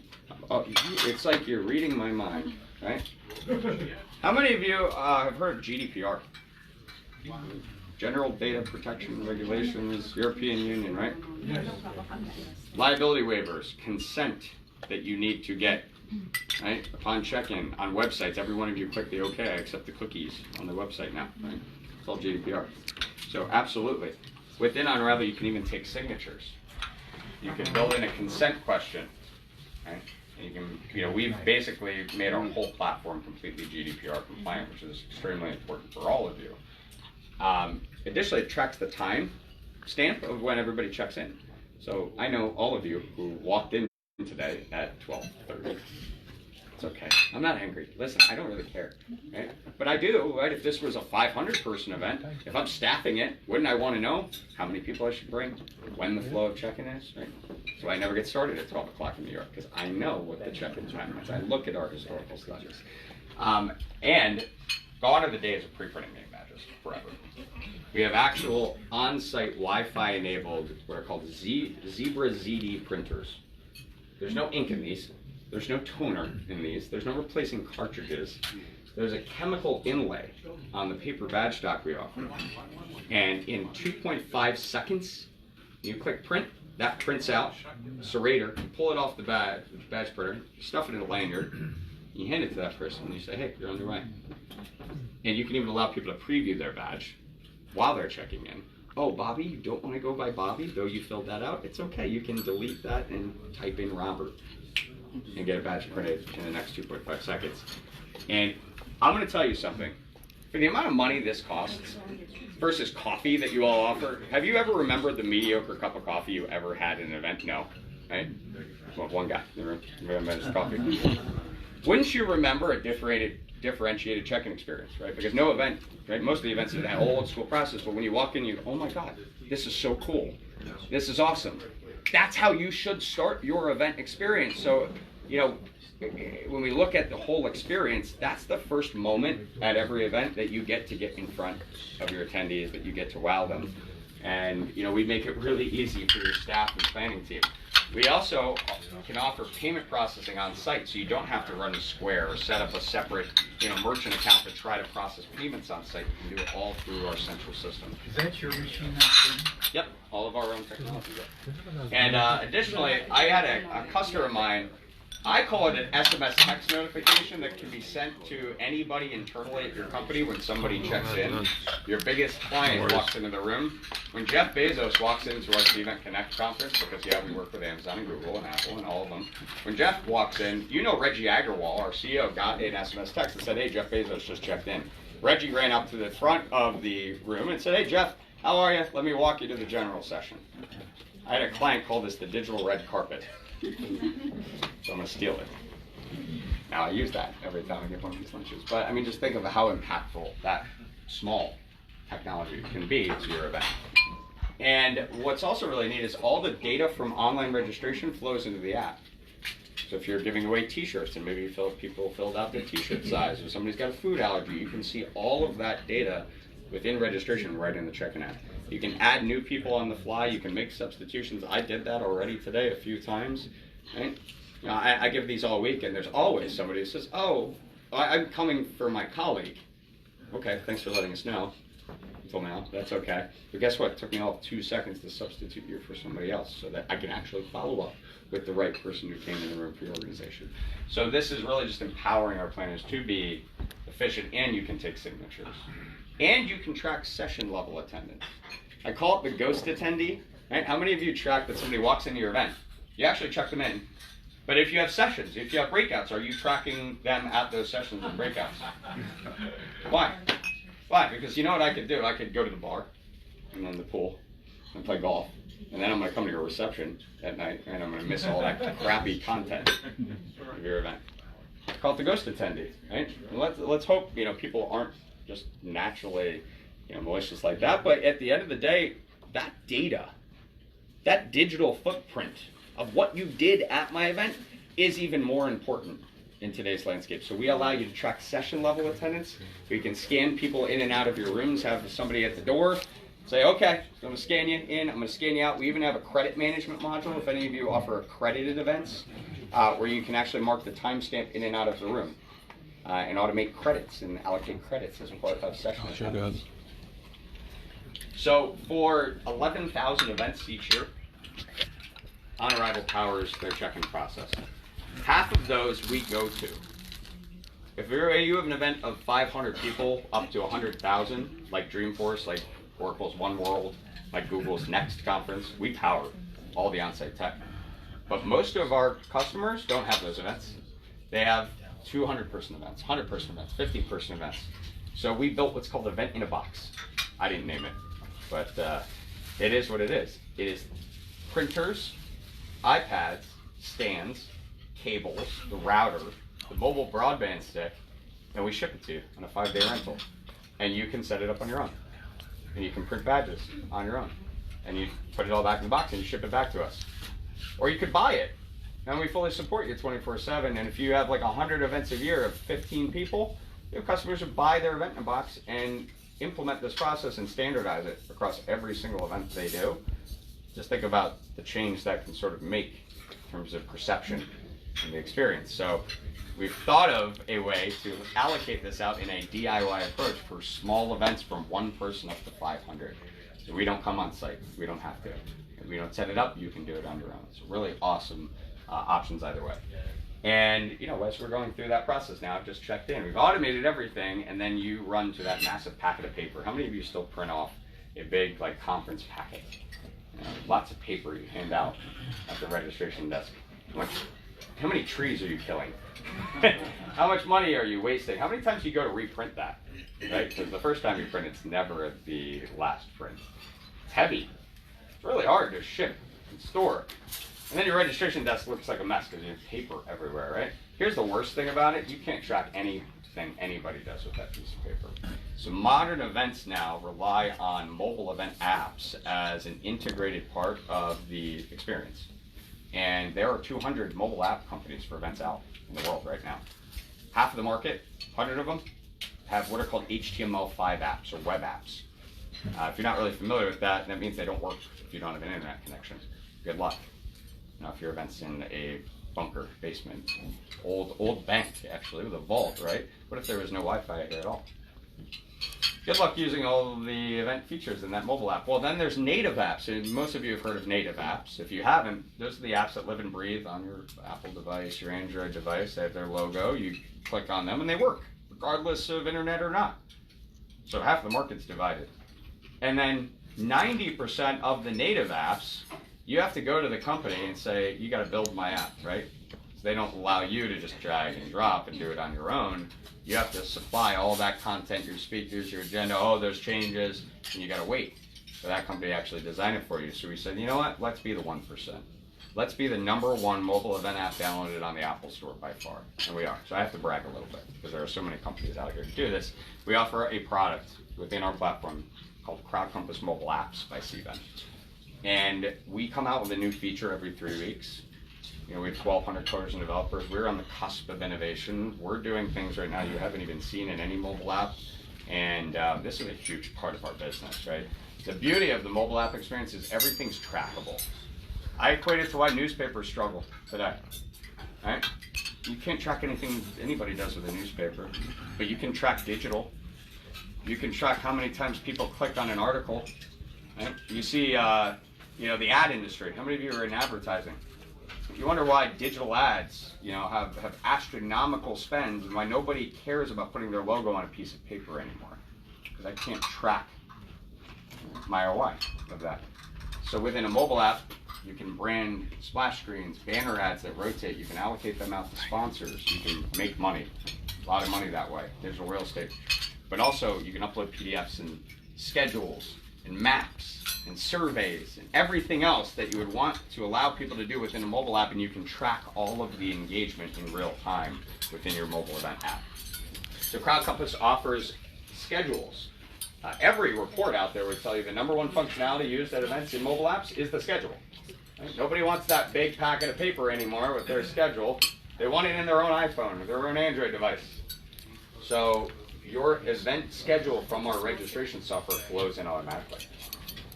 Oh, it's like you're reading my mind, right? How many of you have heard of GDPR? General Data Protection Regulations, European Union, right? Yes. Liability waivers, consent that you need to get. Right? Upon check-in on websites, every one of you click the OK, I accept the cookies on the website now. Right? It's all GDPR. So absolutely. Within Unravel, you can even take signatures. You can build in a consent question. Right? And you can, you know, we've basically made our whole platform completely GDPR compliant, which is extremely important for all of you. Additionally, it tracks the time stamp of when everybody checks in. So I know all of you who walked in today at 12:30. It's okay. I'm not angry. Listen, I don't really care. Right? But I do, right? If this was a 500-person event, if I'm staffing it, wouldn't I want to know how many people I should bring, when the flow of check-in is, right? So I never get started at 12 o'clock in New York because I know what the check-in time is. I look at our historical studies. And gone are the days of pre-printing name badges forever. We have actual on-site Wi-Fi enabled what are called Zebra ZD printers. There's no ink in these. There's no toner in these. There's no replacing cartridges. There's a chemical inlay on the paper badge stock we offer. And in 2.5 seconds, you click print, that prints out, serrator, you pull it off the badge printer, you stuff it in a lanyard, you hand it to that person, and you say, hey, you're on your way. And you can even allow people to preview their badge while they're checking in. Oh, Bobby, you don't want to go by Bobby, though you filled that out? It's okay, you can delete that and type in Robert and get a badge printed in the next 2.5 seconds. And I'm going to tell you something. For the amount of money this costs versus coffee that you all offer, have you ever remembered the mediocre cup of coffee you ever had at an event? No, right? Well, one guy in the room remembers coffee. Wouldn't you remember a differentiated check-in experience, right? Because no event, right? Most of the events are that old school process, but when you walk in, you go, oh my God, this is so cool. This is awesome. That's how you should start your event experience. So, you know, when we look at the whole experience, that's the first moment at every event that you get to get in front of your attendees, that you get to wow them. And, you know, we make it really easy for your staff and planning team. We also can offer payment processing on site, so you don't have to run a Square or set up a separate, you know, merchant account to try to process payments on site. You can do it all through our central system. Is that your machine? That Yep, all of our own technology. And additionally, I had a customer of mine I call it an SMS text notification that can be sent to anybody internally at your company when somebody checks in. Your biggest client walks into the room. When Jeff Bezos walks into our Cvent Connect conference, because we work with Amazon and Google and Apple and all of them. When Jeff walks in, Reggie Agarwal, our CEO, got an SMS text that said, hey, Jeff Bezos just checked in. Reggie ran up to the front of the room and said, hey, Jeff, how are you? Let me walk you to the general session. I had a client call this the digital red carpet. So I'm going to steal it. Now, I use that every time I give one of these lunches. But, I mean, just think of how impactful that small technology can be to your event. And what's also really neat is all the data from online registration flows into the app. So if you're giving away t-shirts and maybe people filled out their t-shirt size, or somebody's got a food allergy, you can see all of that data within registration right in the check-in app. You can add new people on the fly. You can make substitutions. I did that already today a few times. Right? I give these all week, and there's always somebody who says, oh, I'm coming for my colleague. Okay, thanks for letting us know. Until now, that's okay. But guess what? It took me all 2 seconds to substitute you for somebody else so that I can actually follow up with the right person who came in the room for your organization. So this is really just empowering our planners to be efficient, and you can take signatures. And you can track session level attendance. I call it the ghost attendee. Right? How many of you track that somebody walks into your event? You actually check them in. But if you have sessions, if you have breakouts, are you tracking them at those sessions and breakouts? Why? Why? Because you know what I could do? I could go to the bar and then the pool and play golf. And then I'm going to come to your reception at night and I'm going to miss all that crappy content of your event. Call it the ghost attendee, right? And let's hope people aren't just naturally malicious like that. But at the end of the day, that data, that digital footprint of what you did at my event is even more important in today's landscape. So we allow you to track session level attendance. We can scan people in and out of your rooms, have somebody at the door say, okay, so I'm going to scan you in, I'm going to scan you out. We even have a credit management module, if any of you offer accredited events, where you can actually mark the timestamp in and out of the room and automate credits and allocate credits as part of session attendance. So for 11,000 events each year, On Arrival powers their check-in process. Half of those we go to. If you have an event of 500 people up to 100,000, like Dreamforce, like Oracle's One World, like Google's Next conference, we power all the on-site tech. But most of our customers don't have those events. They have 200-person events, 100-person events, 50-person events. So we built what's called Event in a Box. I didn't name it, but it is what it is. It is printers, iPads, stands, cables, the router, the mobile broadband stick, and we ship it to you on a 5-day rental. And you can set it up on your own. And you can print badges on your own. And you put it all back in the box and you ship it back to us. Or you could buy it. And we fully support you 24/7. And if you have like 100 events a year of 15 people, you have customers who buy their event in a box and implement this process and standardize it across every single event they do. Just think about the change that can sort of make in terms of perception and the experience. So we've thought of a way to allocate this out in a DIY approach for small events from 1 person up to 500. So we don't come on site. We don't have to. If we don't set it up, you can do it on your own. So really awesome options either way. And as we're going through that process now, I've just checked in. We've automated everything, and then you run to that massive packet of paper. How many of you still print off a big conference packet? Lots of paper you hand out at the registration desk. How many trees are you killing? How much money are you wasting? How many times do you go to reprint that? Right? Because the first time you print, it's never the last print. It's heavy. It's really hard to ship and store. And then your registration desk looks like a mess because you have paper everywhere, right? Here's the worst thing about it. You can't track anything anybody does with that piece of paper. So modern events now rely on mobile event apps as an integrated part of the experience. And there are 200 mobile app companies for events out in the world right now. Half of the market, 100 of them, have what are called HTML5 apps or web apps. If you're not really familiar with that, that means they don't work if you don't have an internet connection. Good luck. If your event's in a bunker, basement, old bank actually with a vault, right? What if there was no Wi-Fi here at all? Good luck using all of the event features in that mobile app. Well, then there's native apps, and most of you have heard of native apps. If you haven't, those are the apps that live and breathe on your Apple device, your Android device. They have their logo. You click on them, and they work, regardless of internet or not. So half the market's divided. And then 90% of the native apps, you have to go to the company and say, you got to build my app, right? So they don't allow you to just drag and drop and do it on your own. You have to supply all that content, your speakers, your agenda, oh, there's changes, and you got to wait for that company to actually design it for you. So we said, you know what, let's be the 1%. Let's be the #1 mobile event app downloaded on the Apple Store by far. And we are. So I have to brag a little bit because there are so many companies out here to do this. We offer a product within our platform called Crowd Compass Mobile Apps by Cvent. And we come out with a new feature every 3 weeks. You know, we have 1,200 coders and developers. We're on the cusp of innovation. We're doing things right now you haven't even seen in any mobile app. And this is a huge part of our business, right? The beauty of the mobile app experience is everything's trackable. I equate it to why newspapers struggle today, right? You can't track anything anybody does with a newspaper, but you can track digital. You can track how many times people click on an article. Right? You see, you know, the ad industry. How many of you are in advertising? You wonder why digital ads, you know, have astronomical spends and why nobody cares about putting their logo on a piece of paper anymore. Because I can't track my ROI of that. So within a mobile app, you can brand splash screens, banner ads that rotate. You can allocate them out to sponsors. You can make money, a lot of money that way, digital real estate. But also, you can upload PDFs and schedules and maps and surveys and everything else that you would want to allow people to do within a mobile app, and you can track all of the engagement in real time within your mobile event app. So Crowd Compass offers schedules. Every report out there would tell you the #1 functionality used at events in mobile apps is the schedule. Right? Nobody wants that big packet of paper anymore with their schedule. They want it in their own iPhone or their own Android device. So your event schedule from our registration software flows in automatically.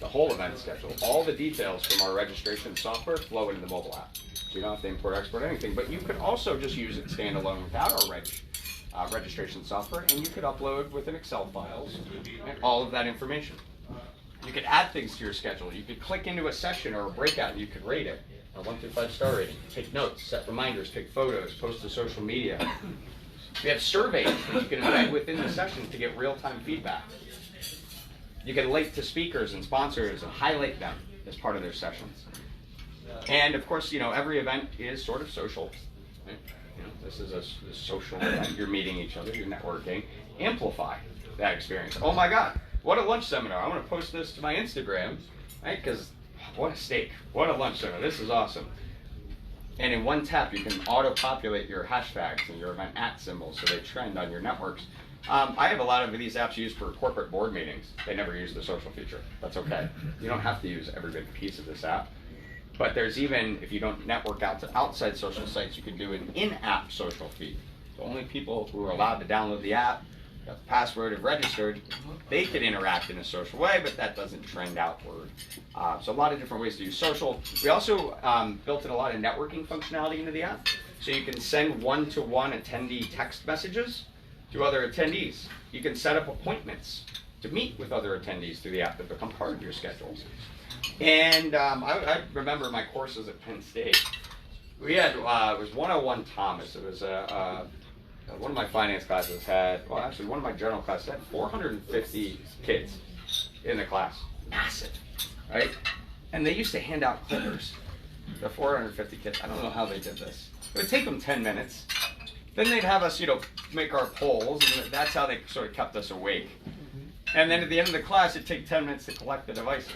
The whole event schedule, all the details from our registration software flow into the mobile app. So you don't have to import, export anything, but you could also just use it standalone without our registration software, and you could upload within Excel files all of that information. You could add things to your schedule. You could click into a session or a breakout and you could rate it, a 1 through 5 star rating. Take notes, set reminders, take photos, post to social media. We have surveys that you can embed within the session to get real-time feedback. You can link to speakers and sponsors and highlight them as part of their sessions. And of course, you know, every event is sort of social. Right? You know, this is a social event. You're meeting each other, you're networking. Amplify that experience. Oh my God, what a lunch seminar. I want to post this to my Instagram, right? Because what a steak, what a lunch seminar. This is awesome. And in one tap, you can auto-populate your hashtags and your event @ symbols so they trend on your networks. I have a lot of these apps used for corporate board meetings. They never use the social feature. That's okay. You don't have to use every big piece of this app. But there's even, if you don't network out to outside social sites, you can do an in-app social feed. So only people who are allowed to download the app, got the password, have registered, they can interact in a social way, but that doesn't trend outward. So a lot of different ways to use social. We also built in a lot of networking functionality into the app. So you can send one-to-one attendee text messages to other attendees. You can set up appointments to meet with other attendees through the app that become part of your schedules. And I remember my courses at Penn State. We had, it was 101 Thomas. It was one of my finance classes had, well actually one of my general classes had 450 kids in the class. Massive, right? And they used to hand out clippers. The 450 kids, I don't know how they did this. It would take them 10 minutes. Then they'd have us, you know, make our polls, and that's how they sort of kept us awake. And then at the end of the class, it'd take 10 minutes to collect the devices.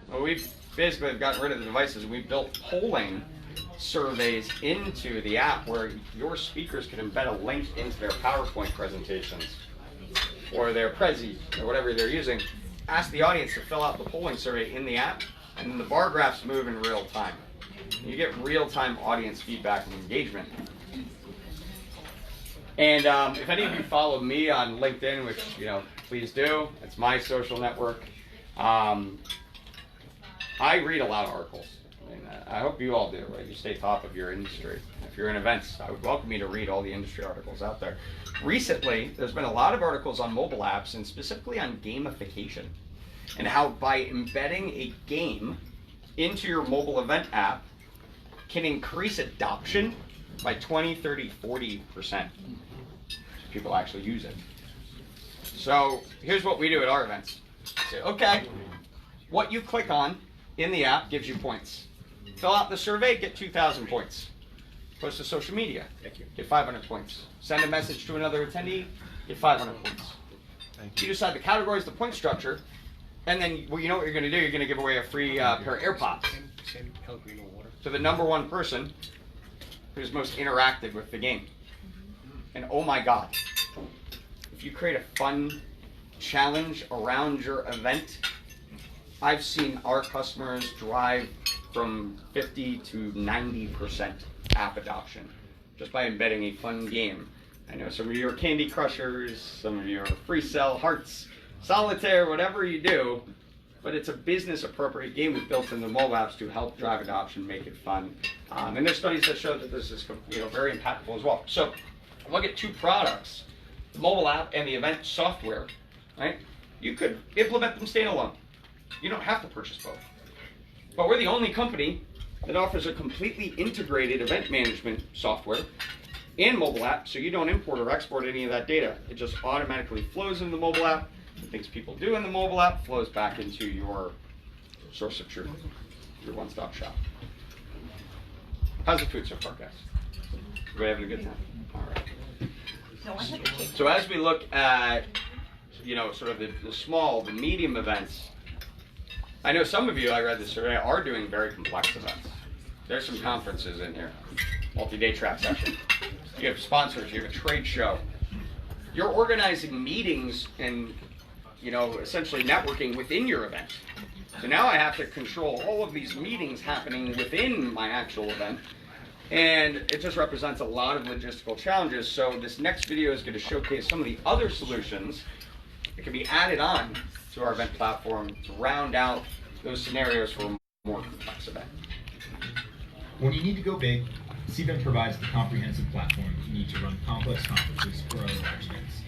Well, we've basically gotten rid of the devices, and we've built polling surveys into the app where your speakers can embed a link into their PowerPoint presentations or their Prezi or whatever they're using. Ask the audience to fill out the polling survey in the app, and then the bar graphs move in real time. You get real-time audience feedback and engagement. And if any of you follow me on LinkedIn, which, you know, please do, it's my social network. I read a lot of articles. And I hope you all do, right? You stay top of your industry. If you're in events, I would welcome you to read all the industry articles out there. Recently, there's been a lot of articles on mobile apps and specifically on gamification and how by embedding a game into your mobile event app can increase adoption by 20, 30, 40%. People actually use it. So here's what we do at our events. Say, okay, what you click on in the app gives you points. Fill out the survey, get 2,000 points. Post to social media, get 500 points. Send a message to another attendee, get 500 points. You decide the categories, the point structure, and then well, you know what you're going to do? You're going to give away a free pair of AirPods to the number one person who's most interacted with the game. And oh my God, if you create a fun challenge around your event, I've seen our customers drive from 50 to 90% app adoption just by embedding a fun game. I know some of you are Candy Crushers, some of you are Free Cell, Hearts, Solitaire, whatever you do, but it's a business appropriate game that's built into mobile apps to help drive adoption, make it fun. And there's studies that show that this is very impactful as well. So look at two products, the mobile app and the event software, right? You could implement them standalone. You don't have to purchase both. But we're the only company that offers a completely integrated event management software and mobile app, so you don't import or export any of that data. It just automatically flows into the mobile app. The things people do in the mobile app flows back into your source of truth, your one-stop shop. How's the food so far, guys? Everybody having a good time? All right. So as we look at, sort of the medium events, I know some of you, I read the survey, are doing very complex events. There's some conferences in here, multi-day track session. You have sponsors, you have a trade show. You're organizing meetings and, essentially networking within your event. So now I have to control all of these meetings happening within my actual event. And it just represents a lot of logistical challenges. So this next video is going to showcase some of the other solutions that can be added on to our event platform to round out those scenarios for a more complex event. When you need to go big, Cvent provides the comprehensive platform you need to run complex conferences or other large events.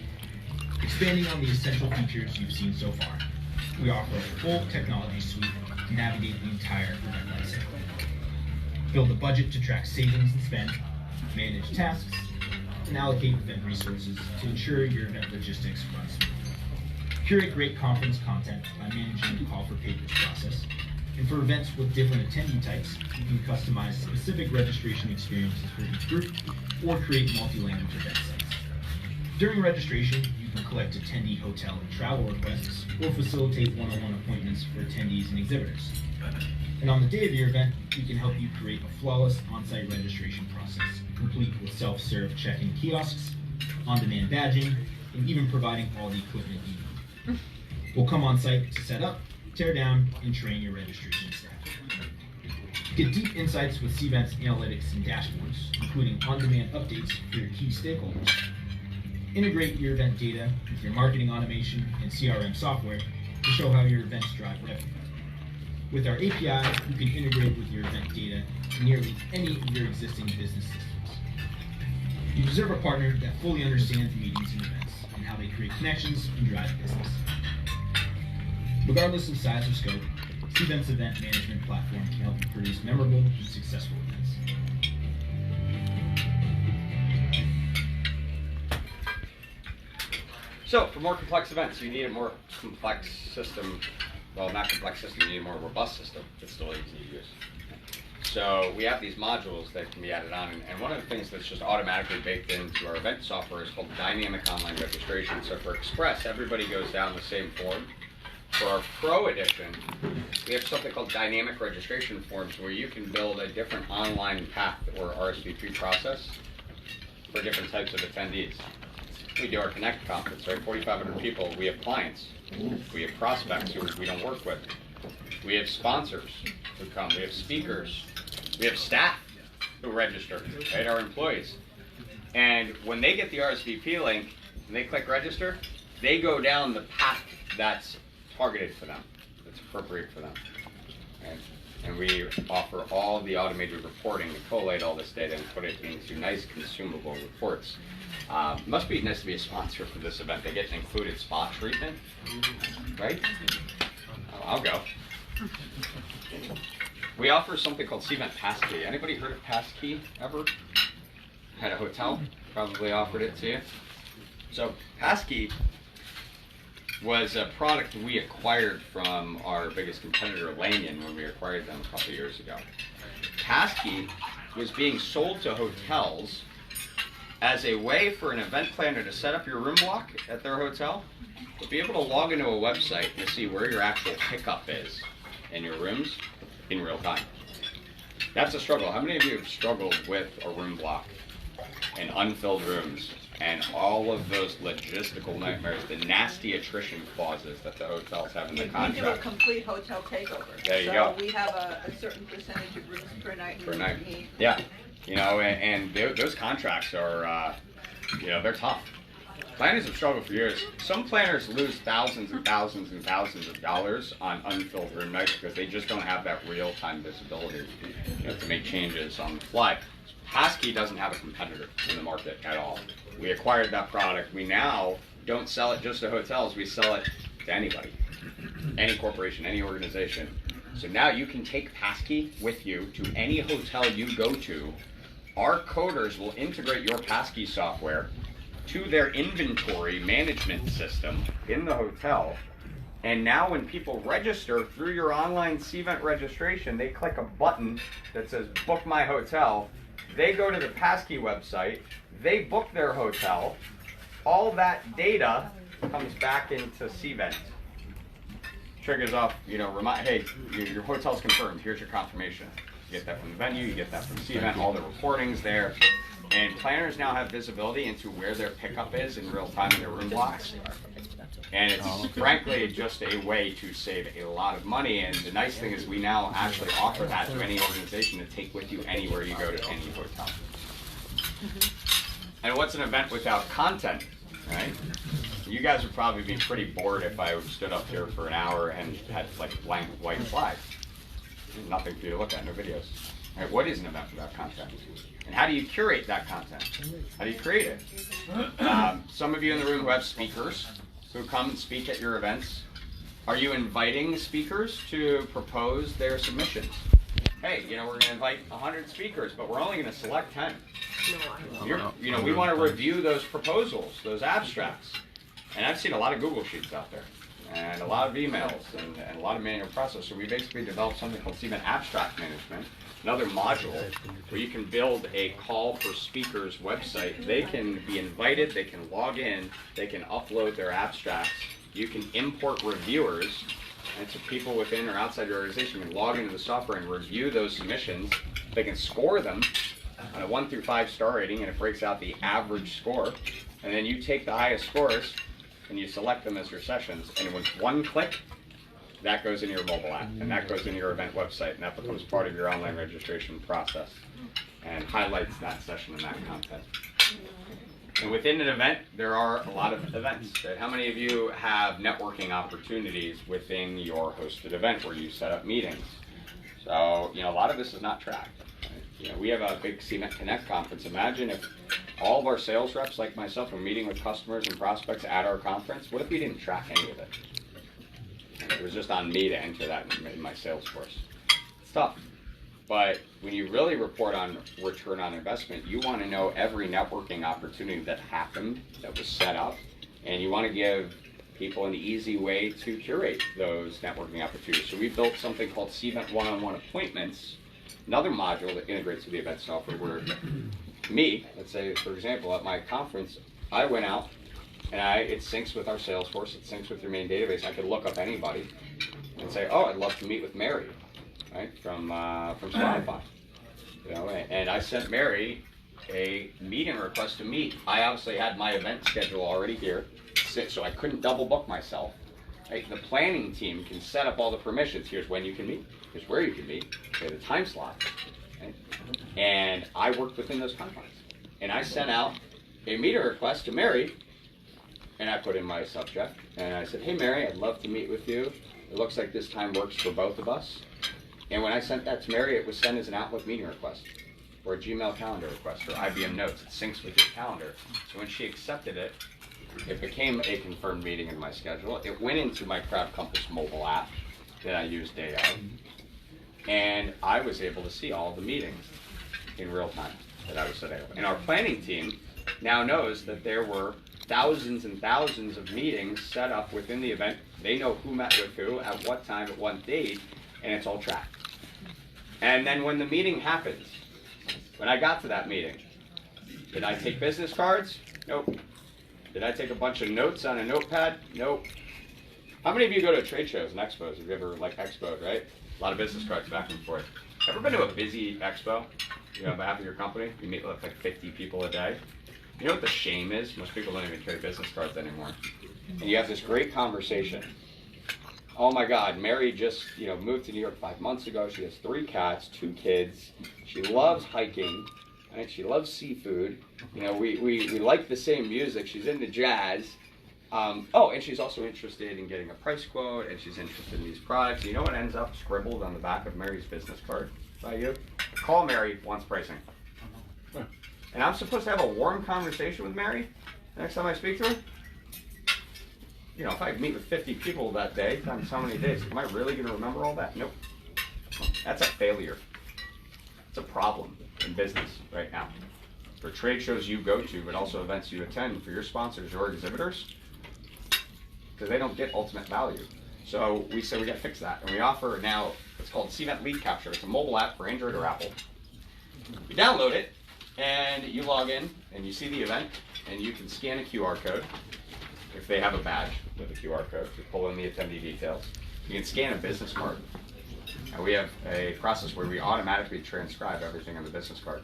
Expanding on the essential features you've seen so far, we offer a full technology suite to navigate the entire event lifecycle. Build a budget to track savings and spend, manage tasks, and allocate event resources to ensure your event logistics run smoothly. Curate great conference content by managing the call for papers process. And for events with different attendee types, you can customize specific registration experiences for each group or create multi-language event sites. During registration, you can collect attendee hotel and travel requests or facilitate one-on-one appointments for attendees and exhibitors. And on the day of your event, we can help you create a flawless on-site registration process, complete with self-serve check-in kiosks, on-demand badging, and even providing all the equipment you need. We'll come on site to set up, tear down, and train your registration staff. Get deep insights with Cvent's analytics and dashboards, including on-demand updates for your key stakeholders. Integrate your event data with your marketing automation and CRM software to show how your events drive revenue. With our API, you can integrate with your event data in nearly any of your existing business systems. You deserve a partner that fully understands meetings and events and how they create connections and drive business. Regardless of size or scope, Cvent's event management platform can help you produce memorable and successful events. So for more complex events, you need a more complex system. Well, not complex system, you need a more robust system that's still easy to use. So we have these modules that can be added on, and one of the things that's just automatically baked into our event software is called dynamic online registration. So for Express, everybody goes down the same form. For our Pro Edition, we have something called dynamic registration forms where you can build a different online path or RSVP process for different types of attendees. We do our Connect conference, right? 4,500 people. We have clients. We have prospects who we don't work with. We have sponsors who come. We have speakers. We have staff who register, right? Our employees. And when they get the RSVP link and they click register, they go down the path that's targeted for them, that's appropriate for them. And And we offer all the automated reporting to collate all this data and put it into nice consumable reports. Must be nice to be a sponsor for this event. They get an included spa treatment, right? Oh, I'll go. We offer something called Cvent Passkey. Anybody heard of Passkey ever? Had a hotel, probably offered it to you. So Passkey was a product we acquired from our biggest competitor, Lanyon, when we acquired them a couple years ago. Passkey was being sold to hotels as a way for an event planner to set up your room block at their hotel, but be able to log into a website and see where your actual pickup is in your rooms in real time. That's a struggle. How many of you have struggled with a room block and unfilled rooms and all of those logistical nightmares, the nasty attrition clauses that the hotels have in the We do a contract? complete hotel takeover. There you go. So we have a certain percentage of rooms per night. Per night. we need. Yeah, you know, and those contracts are, you know, they're tough. Planners have struggled for years. Some planners lose thousands and thousands and thousands of dollars on unfilled room nights because they just don't have that real-time visibility, you know, to make changes on the fly. Passkey doesn't have a competitor in the market at all. We acquired that product. We now don't sell it just to hotels. We sell it to anybody, any corporation, any organization. So now you can take Passkey with you to any hotel you go to. Our coders will integrate your Passkey software to their inventory management system in the hotel. And now when people register through your online Cvent registration, they click a button that says book my hotel. They go to the Passkey website, they book their hotel, all that data comes back into Cvent. Triggers off, you know, hey, your hotel's confirmed, here's your confirmation. You get that from the venue, you get that from Cvent, all the reporting's there. And planners now have visibility into where their pickup is in real time in their room blocks. And it's frankly just a way to save a lot of money. And the nice thing is we now actually offer that to any organization to take with you anywhere you go to any hotel. And what's an event without content, right? You guys would probably be pretty bored if I stood up here for an hour and had like blank white slides. Nothing for you to look at, no videos. Right, what is an event without content? And how do you curate that content? How do you create it? Some of you in the room who have speakers who come and speak at your events, are you inviting speakers to propose their submissions? Hey, you know, we're going to invite 100 speakers, but we're only going to select 10. You know, we want to review those proposals, those abstracts. And I've seen a lot of Google Sheets out there, and a lot of emails, and a lot of manual process. So we basically developed something called Cvent Abstract Management, another module where you can build a call for speakers website. They can be invited, they can log in, they can upload their abstracts. You can import reviewers, and so people within or outside your organization can log into the software and review those submissions. They can score them on a 1 through 5 star rating, and it breaks out the average score. And then you take the highest scores and you select them as your sessions, and with one click, that goes in your mobile app, and that goes in your event website, and that becomes part of your online registration process and highlights that session and that content. And within an event, there are a lot of events. How many of you have networking opportunities within your hosted event where you set up meetings? So, you know, a lot of this is not tracked. Right? You know, we have a big Cvent Connect conference. Imagine if all of our sales reps, like myself, were meeting with customers and prospects at our conference. What if we didn't track any of it? It was just on me to enter that in my sales force. It's tough. But when you really report on return on investment, you want to know every networking opportunity that happened, that was set up, and you want to give people an easy way to curate those networking opportunities. So we built something called Cvent One-on-One Appointments, another module that integrates with the event software where me, let's say, for example, at my conference, I went out and it syncs with our Salesforce, it syncs with your main database. I could look up anybody and say, oh, I'd love to meet with Mary, right, from Spotify. You know, and I sent Mary a meeting request to meet. I obviously had my event schedule already here, so I couldn't double book myself. Right? The planning team can set up all the permissions. Here's when you can meet, here's where you can meet, here's the time slot. Right? And I worked within those confines. And I sent out a meeting request to Mary, and I put in my subject, and I said, hey Mary, I'd love to meet with you. It looks like this time works for both of us. And when I sent that to Mary, it was sent as an Outlook meeting request or a Gmail calendar request or IBM Notes. It syncs with your calendar. So when she accepted it, it became a confirmed meeting in my schedule. It went into my Crowd Compass mobile app that I use day of. And I was able to see all the meetings in real time that I was setting up. And our planning team now knows that there were thousands and thousands of meetings set up within the event. They know who met with who, at what time, at what date, and it's all tracked. And then when the meeting happens, when I got to that meeting, did I take business cards? Nope. Did I take a bunch of notes on a notepad? Nope. How many of you go to trade shows and expos? Have you ever expoed, right? A lot of business cards back and forth. Ever been to a busy expo? On behalf of your company, you meet with 50 people a day. You know what the shame is? Most people don't even carry business cards anymore. And you have this great conversation. Oh my God, Mary just moved to New York 5 months ago. She has 3 cats, 2 kids. She loves hiking. Right? She loves seafood. We like the same music. She's into jazz. And she's also interested in getting a price quote, and she's interested in these products. You know what ends up scribbled on the back of Mary's business card by you? Call Mary, wants pricing. And I'm supposed to have a warm conversation with Mary the next time I speak to her? If I meet with 50 people that day, times how many days, am I really going to remember all that? Nope. That's a failure. It's a problem in business right now. For trade shows you go to, but also events you attend, for your sponsors or exhibitors, because they don't get ultimate value. So we said we got to fix that. And we offer now, it's called Cvent Lead Capture. It's a mobile app for Android or Apple. You download it, and you log in, and you see the event, and you can scan a QR code. If they have a badge with a QR code, you pull in the attendee details. You can scan a business card. And we have a process where we automatically transcribe everything on the business card.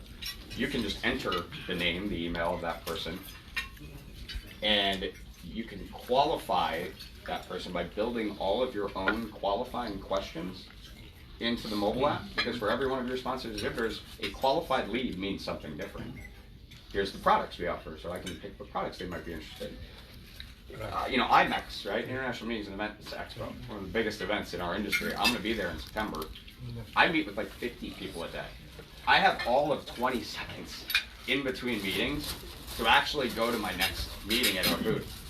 You can just enter the name, the email of that person, and you can qualify that person by building all of your own qualifying questions into the mobile app, because for every one of your sponsors and exhibitors, a qualified lead means something different. Here's the products we offer, so I can pick what products they might be interested in. IMEX, right? International Meetings and Events Expo, one of the biggest events in our industry. I'm going to be there in September. I meet with 50 people a day. I have all of 20 seconds in between meetings to actually go to my next meeting at our booth.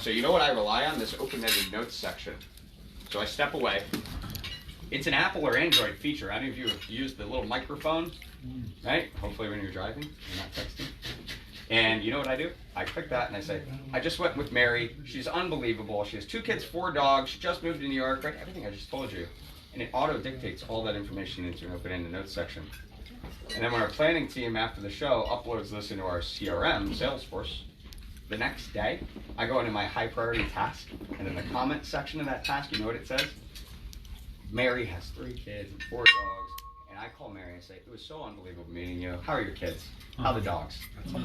So you know what I rely on? This open-ended notes section. So I step away. It's an Apple or Android feature. Any of you have used the little microphone, right? Hopefully when you're driving, you're not texting. And you know what I do? I click that and I say, I just went with Mary. She's unbelievable. She has 2 kids, 4 dogs. She just moved to New York, right? Everything I just told you. And it auto-dictates all that information into an open-ended notes section. And then when our planning team after the show uploads this into our CRM, Salesforce, the next day, I go into my high priority task, and in the comment section of that task, you know what it says? Mary has 3 kids and 4 dogs. And I call Mary and say, it was so unbelievable meeting you. How are your kids? How are the dogs? Yeah.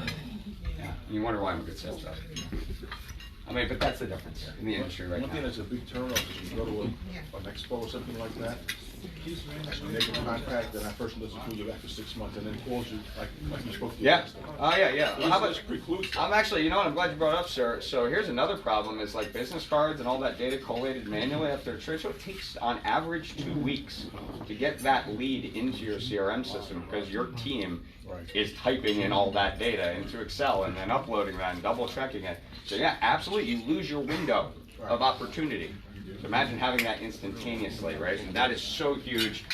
And you wonder why I'm a good sales rep. But that's the difference in the industry right now. One thing that's a big turnoff is when you go to an expo or something like that, you make a contact, and that person doesn't call you back for 6 months, and then calls you like you spoke to. Yeah. Yeah. Well, how about precludes? I'm actually, I'm glad you brought it up, sir. So here's another problem is business cards and all that data collated manually after a trade show. It takes on average 2 weeks to get that lead into your CRM system, because your team is typing in all that data into Excel and then uploading that and double checking it. So yeah, absolutely, you lose your window of opportunity. So imagine having that instantaneously, right? And that is so huge.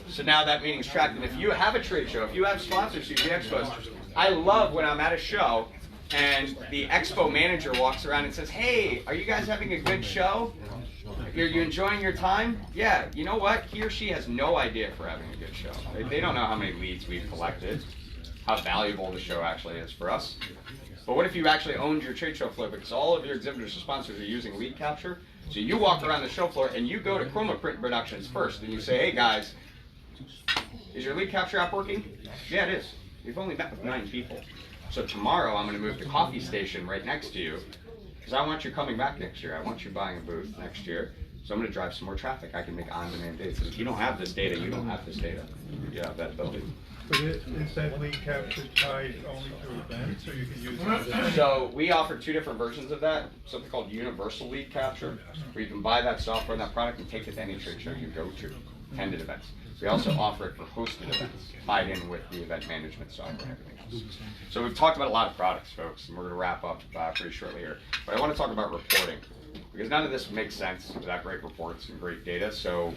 So now that meeting's tracked. And if you have a trade show, if you have sponsors, you have expos, I love when I'm at a show and the expo manager walks around and says, hey, are you guys having a good show? Are you enjoying your time? Yeah, you know what? He or she has no idea if we're having a good show. They don't know how many leads we've collected, how valuable the show actually is for us. But what if you actually owned your trade show floor, because all of your exhibitors or sponsors are using lead capture? So you walk around the show floor and you go to Chroma Print Productions first and you say, hey guys, is your lead capture app working? Yeah, it is. We've only met with 9 people. So tomorrow I'm going to move the coffee station right next to you, because I want you coming back next year. I want you buying a booth next year. So I'm going to drive some more traffic. I can make on-demand data. So if you don't have this data, you don't have this data. You have that ability. But is that lead capture tied only to events, or you can use it? So we offer 2 different versions of that. Something called universal lead capture, where you can buy that software and that product and take it to any trade show you go to. attended events. We also offer it for hosted events, tied in with the event management software and everything else. So we've talked about a lot of products, folks, and we're going to wrap up pretty shortly here. But I want to talk about reporting, because none of this makes sense without great reports and great data. So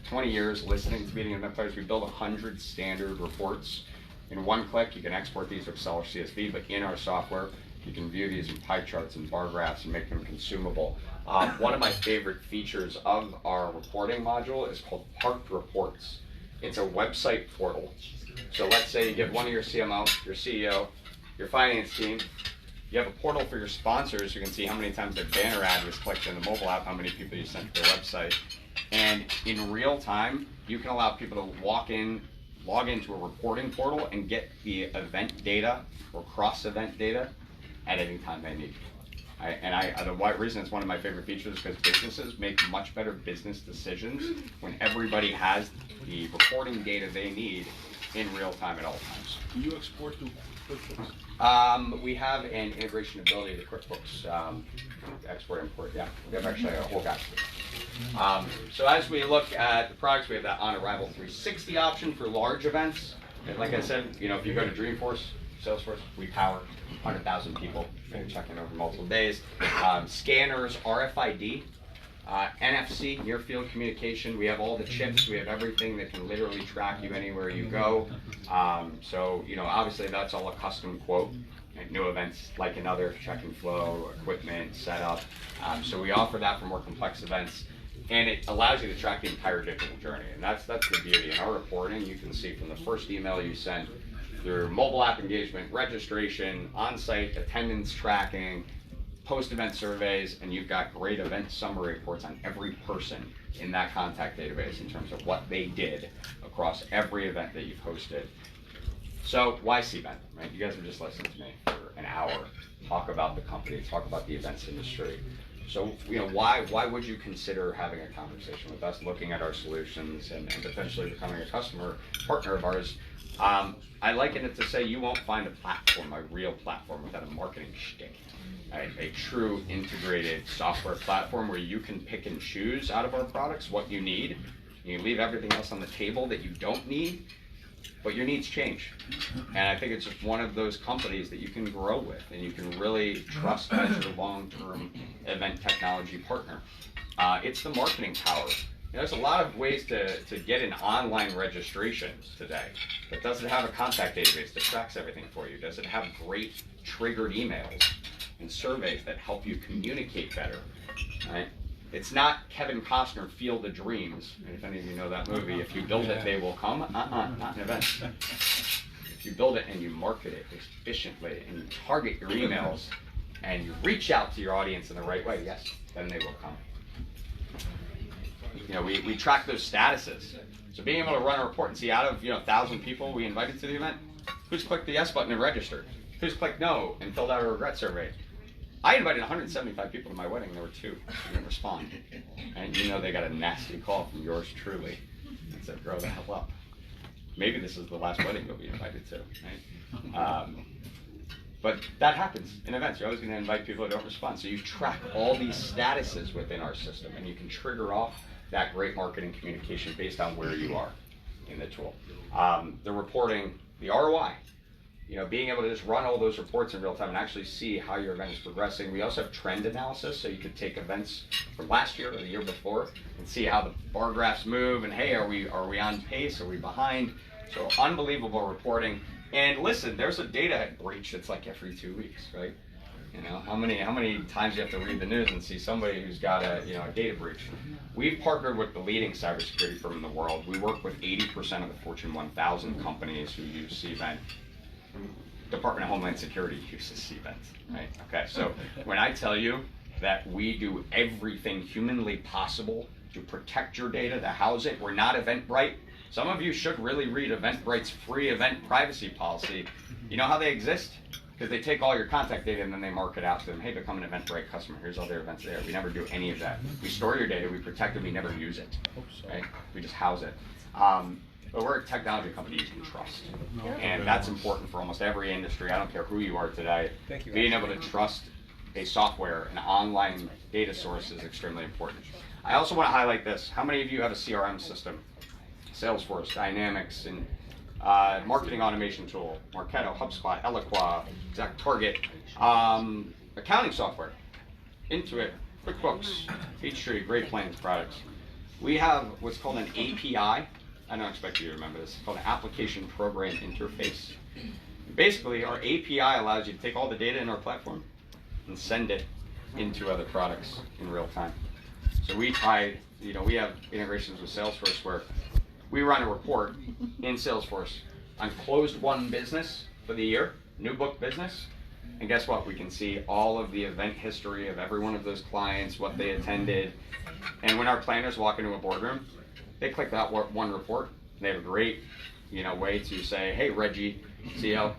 20 years listening to meeting event players, we built 100 standard reports. In one click, you can export these to Excel or CSV, but in our software, you can view these in pie charts and bar graphs and make them consumable. One of my favorite features of our reporting module is called Parked Reports. It's a website portal. So let's say you give one of your CMO, your CEO, your finance team, you have a portal for your sponsors. You can see how many times their banner ad was clicked in the mobile app, how many people you sent to their website. And in real time, you can allow people to log into a reporting portal and get the event data or cross-event data at any time they need. The reason it's one of my favorite features is because businesses make much better business decisions when everybody has the reporting data they need in real time at all times. Do you export to QuickBooks? We have an integration ability to QuickBooks, export, import, yeah. We have actually a whole guide. So as we look at the products, we have that on-arrival 360 option for large events. And like I said, if you go to Dreamforce, Salesforce, we power 100,000 people checking over multiple days. Scanners, RFID, NFC, near field communication. We have all the chips. We have everything that can literally track you anywhere you go. So obviously that's all a custom quote. And new events like another check and flow, equipment, setup. So we offer that for more complex events. And it allows you to track the entire digital journey. And that's the beauty. In our reporting, you can see from the first email you send through mobile app engagement, registration, on-site attendance tracking, post-event surveys, and you've got great event summary reports on every person in that contact database in terms of what they did across every event that you've hosted. So why Cvent, right? You guys have just listened to me for an hour talk about the company, talk about the events industry. So, why would you consider having a conversation with us, looking at our solutions, and potentially becoming a customer partner of ours? I liken it to say you won't find a platform, a real platform, without a marketing shtick. A true integrated software platform where you can pick and choose out of our products what you need. You leave everything else on the table that you don't need, but your needs change. And I think it's just one of those companies that you can grow with and you can really trust as your long-term event technology partner. It's the marketing power. There's a lot of ways to get an online registration today, but does it have a contact database that tracks everything for you? Does it have great triggered emails and surveys that help you communicate better? Right? It's not Kevin Costner Field of Dreams. And if any of you know that movie, if you build it, they will come. Not an event. If you build it and you market it efficiently and you target your emails and you reach out to your audience in the right way, yes, then they will come. We track those statuses. So being able to run a report and see out of 1,000 people we invited to the event, who's clicked the yes button and registered? Who's clicked no and filled out a regret survey? I invited 175 people to my wedding. There were 2 who didn't respond. And they got a nasty call from yours truly and said, grow the hell up. Maybe this is the last wedding you'll be invited to, right? But that happens in events. You're always going to invite people who don't respond. So you track all these statuses within our system, and you can trigger off that great marketing communication based on where you are in the tool. The reporting, the ROI. Being able to just run all those reports in real time and actually see how your event is progressing. We also have trend analysis, so you could take events from last year or the year before and see how the bar graphs move and hey, are we on pace? Are we behind? So unbelievable reporting. And listen, there's a data breach that's like every 2 weeks, right? How many times you have to read the news and see somebody who's got a data breach? We've partnered with the leading cybersecurity firm in the world. We work with 80% of the Fortune 1000 companies who use Cvent. Department of Homeland Security uses Cvent, right? Okay, so when I tell you that we do everything humanly possible to protect your data, to house it, we're not Eventbrite. Some of you should really read Eventbrite's free event privacy policy. You know how they exist? Because they take all your contact data and then they mark it out to them. Hey, become an Eventbrite customer. Here's all their events there. We never do any of that. We store your data, we protect it, we never use it. Right? We just house it. But we're a technology company you can trust. And that's important for almost every industry. I don't care who you are today. Being able to trust a software, an online data source is extremely important. I also want to highlight this. How many of you have a CRM system? Salesforce, Dynamics, and marketing automation tool, Marketo, HubSpot, Eloqua, ExactTarget, accounting software, Intuit, QuickBooks, Peachtree, Great Plains products. We have what's called an API. I don't expect you to remember this. It's called an Application Program Interface. Basically, our API allows you to take all the data in our platform and send it into other products in real time. So we have integrations with Salesforce where we run a report in Salesforce on closed won business for the year, new book business, and guess what? We can see all of the event history of every one of those clients, what they attended, and when our planners walk into a boardroom, they click that one report. They have a great, way to say, hey, Reggie, CEO,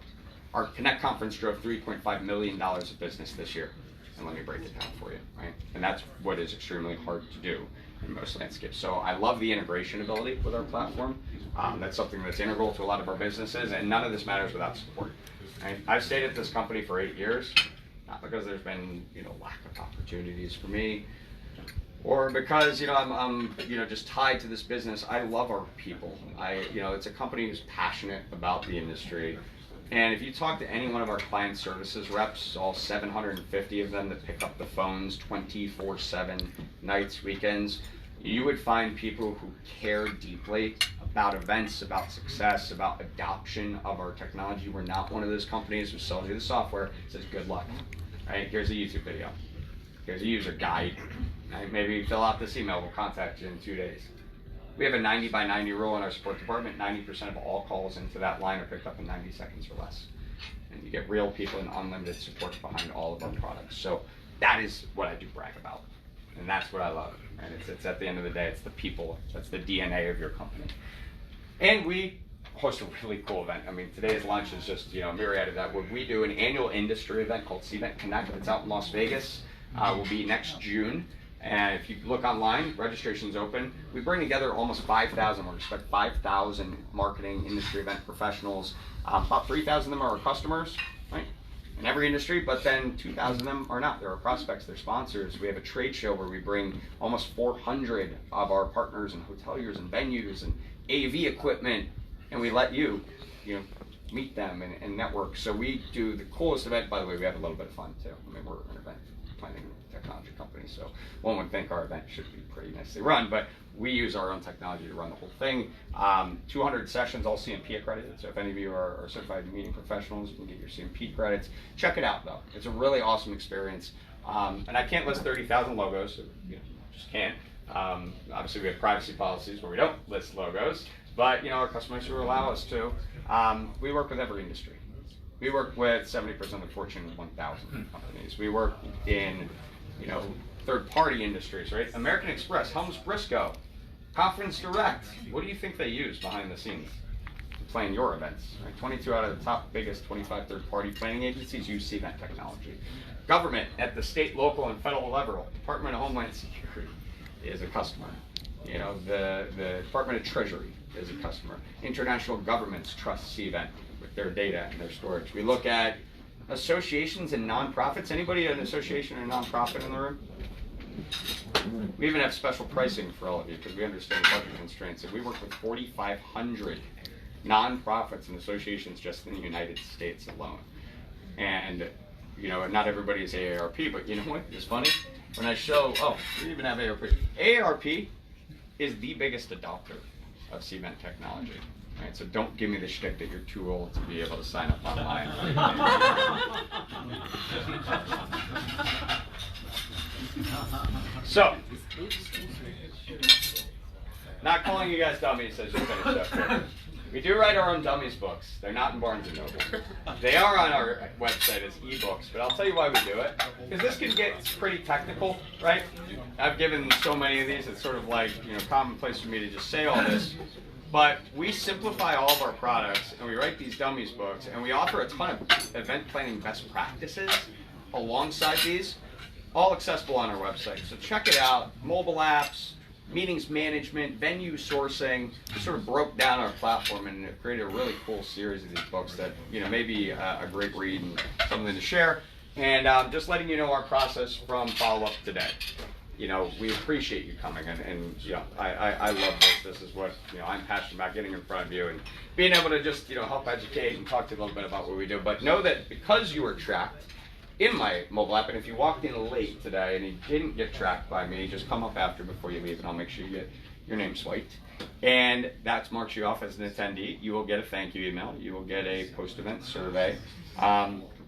our Connect conference drove $3.5 million of business this year. And let me break it down for you, right? And that's what is extremely hard to do in most landscapes. So I love the integration ability with our platform. That's something that's integral to a lot of our businesses, and none of this matters without support. Right? I've stayed at this company for 8 years, not because there's been, lack of opportunities for me, or because, I'm just tied to this business. I love our people. It's a company who's passionate about the industry. And if you talk to any one of our client services reps, all 750 of them that pick up the phones 24/7, nights, weekends, you would find people who care deeply about events, about success, about adoption of our technology. We're not one of those companies who sells you the software, says good luck. Right? Here's a YouTube video. Here's a user guide. Right? Maybe fill out this email, we'll contact you in 2 days. We have a 90 by 90 rule in our support department. 90% of all calls into that line are picked up in 90 seconds or less. And you get real people and unlimited support behind all of our products. So that is what I do brag about. And that's what I love. And it's at the end of the day, it's the people. That's the DNA of your company. And we host a really cool event. I mean, today's lunch is just, a myriad of that. We do an annual industry event called Cvent Connect. It's out in Las Vegas. Will be next June. And if you look online, registration's open. We bring together almost 5,000. We expect 5,000 marketing industry event professionals. About 3,000 of them are our customers, right? In every industry, but then 2,000 of them are not. They're our prospects, they're sponsors. We have a trade show where we bring almost 400 of our partners and hoteliers and venues and AV equipment, and we let you meet them and network. So we do the coolest event. By the way, we have a little bit of fun too. I mean, we're an event planning technology company, so one would think our event should be pretty nicely run, but we use our own technology to run the whole thing. 200 sessions, all CMP accredited, so if any of you are certified meeting professionals, you can get your CMP credits. Check it out though, it's a really awesome experience. And I can't list 30,000 logos, so, just can't. Obviously we have privacy policies where we don't list logos, but our customers who allow us to. We work with every industry. We work with 70% of the Fortune 1000 companies. We work in, third-party industries, right? American Express, Helms Briscoe, Conference Direct. What do you think they use behind the scenes to plan your events? Right? 22 out of the top biggest 25 third-party planning agencies use Cvent technology. Government at the state, local, and federal level, Department of Homeland Security is a customer. The Department of Treasury is a customer. International governments trust Cvent with their data and their storage. We look at associations and nonprofits. Anybody an association or nonprofit in the room? We even have special pricing for all of you because we understand budget constraints. And we work with 4,500 nonprofits and associations just in the United States alone. And not everybody is AARP, but you know what? It's funny. When I show, we even have AARP. AARP is the biggest adopter of Cvent technology. Right, so don't give me the shtick that you're too old to be able to sign up online. So, not calling you guys dummies as you finish up here. We do write our own dummies books. They're not in Barnes & Noble. They are on our website as ebooks, but I'll tell you why we do it. Because this can get pretty technical, right? I've given so many of these, it's sort of like, commonplace for me to just say all this. But we simplify all of our products, and we write these dummies books, and we offer a ton of event planning best practices alongside these, all accessible on our website. So check it out. Mobile apps, meetings management, venue sourcing, sort of broke down our platform and created a really cool series of these books that may be a great read and something to share. And just letting you know our process from follow-up today. you know, we appreciate you coming, and you know, I love this. This is what, you know, I'm passionate about, getting in front of you and being able to just, you know, help educate and talk to you a little bit about what we do. But know that because you were tracked in my mobile app, and if you walked in late today and you didn't get tracked by me, just come up after before you leave, and I'll make sure you get your name swiped. And that marks you off as an attendee. You will get a thank you email. You will get a post-event survey.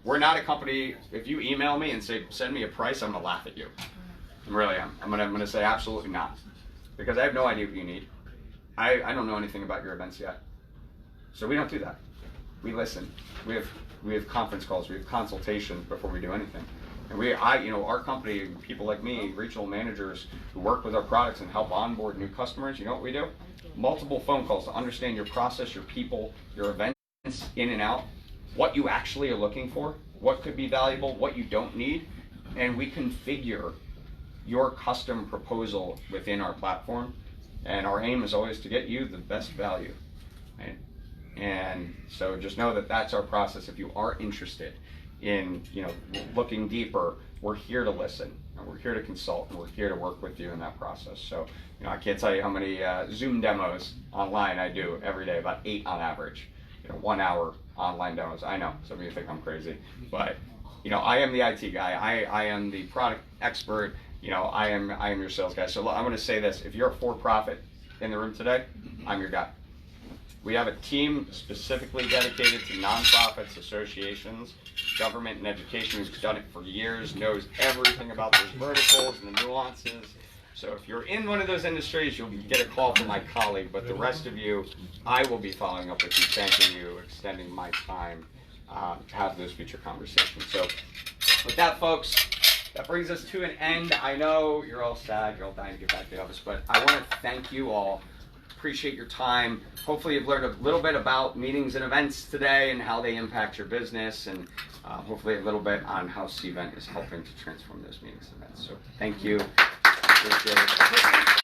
We're not a company, if you email me and say, send me a price, I'm gonna laugh at you. I really am. I'm gonna say absolutely not. Because I have no idea what you need. I don't know anything about your events yet. So we don't do that. We listen. We have conference calls, we have consultations before we do anything. And you know, our company, people like me, regional managers who work with our products and help onboard new customers, you know what we do? Multiple phone calls to understand your process, your people, your events in and out, what you actually are looking for, what could be valuable, what you don't need, and we configure your custom proposal within our platform. And our aim is always to get you the best value. Right? And so just know that that's our process. If you are interested in, you know, looking deeper, we're here to listen, and we're here to consult, and we're here to work with you in that process. So, you know, I can't tell you how many Zoom demos online I do every day, about 8 on average. You know, 1 hour online demos. I know some of you think I'm crazy, but you know, I am the IT guy. I am the product expert. You know, I am your sales guy. So I'm going to say this: if you're a for-profit in the room today, I'm your guy. We have a team specifically dedicated to nonprofits, associations, government, and education who's done it for years, knows everything about those verticals and the nuances. So if you're in one of those industries, you'll get a call from my colleague, but the rest of you, I will be following up with you, thanking you, extending my time to have those future conversations. So with that, folks, that brings us to an end. I know you're all sad, you're all dying to get back to the office, but I want to thank you all. Appreciate your time. Hopefully you've learned a little bit about meetings and events today and how they impact your business, and hopefully a little bit on how Cvent is helping to transform those meetings and events. So thank you. Appreciate it.